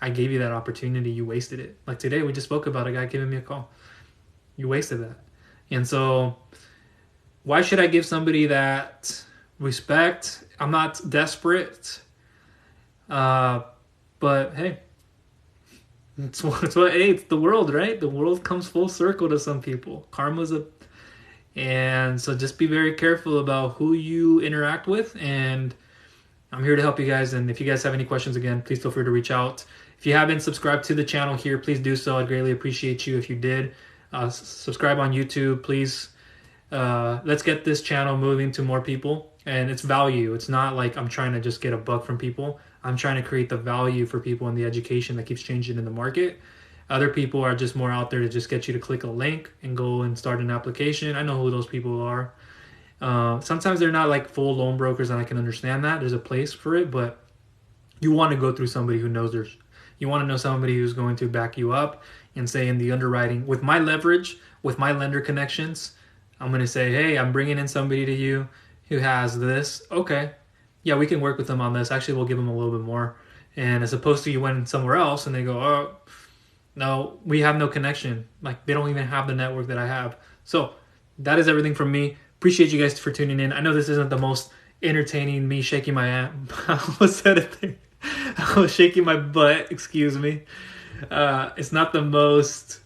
I gave you that opportunity. You wasted it. Like today, we just spoke about a guy giving me a call. You wasted that. And so why should I give somebody that respect? I'm not desperate. But hey, it's the world, right? The world comes full circle to some people. And so just be very careful about who you interact with. And I'm here to help you guys. And if you guys have any questions, again, please feel free to reach out. If you haven't subscribed to the channel here, please do so. I'd greatly appreciate you if you did. Subscribe on YouTube, please. Let's get this channel moving to more people. And it's value. It's not like I'm trying to just get a buck from people. I'm trying to create the value for people in the education that keeps changing in the market. Other people are just more out there to just get you to click a link and go and start an application. I know who those people are. Sometimes they're not like full loan brokers, and I can understand that. There's a place for it, but you want to go through somebody who knows you want to know somebody who's going to back you up and say in the underwriting, with my leverage, with my lender connections, I'm going to say, hey, I'm bringing in somebody to you who has this. Okay. Yeah, we can work with them on this. Actually, we'll give them a little bit more. And as opposed to you went somewhere else and they go, oh, no, we have no connection. Like they don't even have the network that I have. So that is everything from me. Appreciate you guys for tuning in. I know this isn't the most entertaining, me shaking my ass. What's that a thing? I was shaking my butt, excuse me. It's not the most,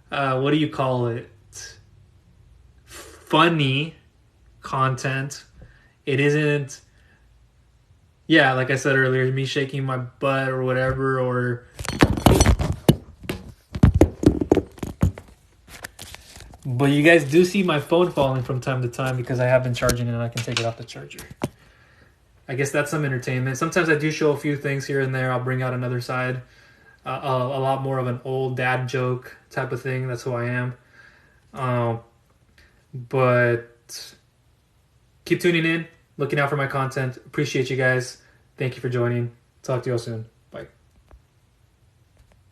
what do you call it? Funny content. It isn't, yeah, like I said earlier, me shaking my butt or whatever, or but you guys do see my phone falling from time to time because I have been charging it and I can take it off the charger. I guess that's some entertainment. Sometimes I do show a few things here and there. I'll bring out another side. A lot more of an old dad joke type of thing. That's who I am. But keep tuning in, looking out for my content. Appreciate you guys. Thank you for joining. Talk to you all soon.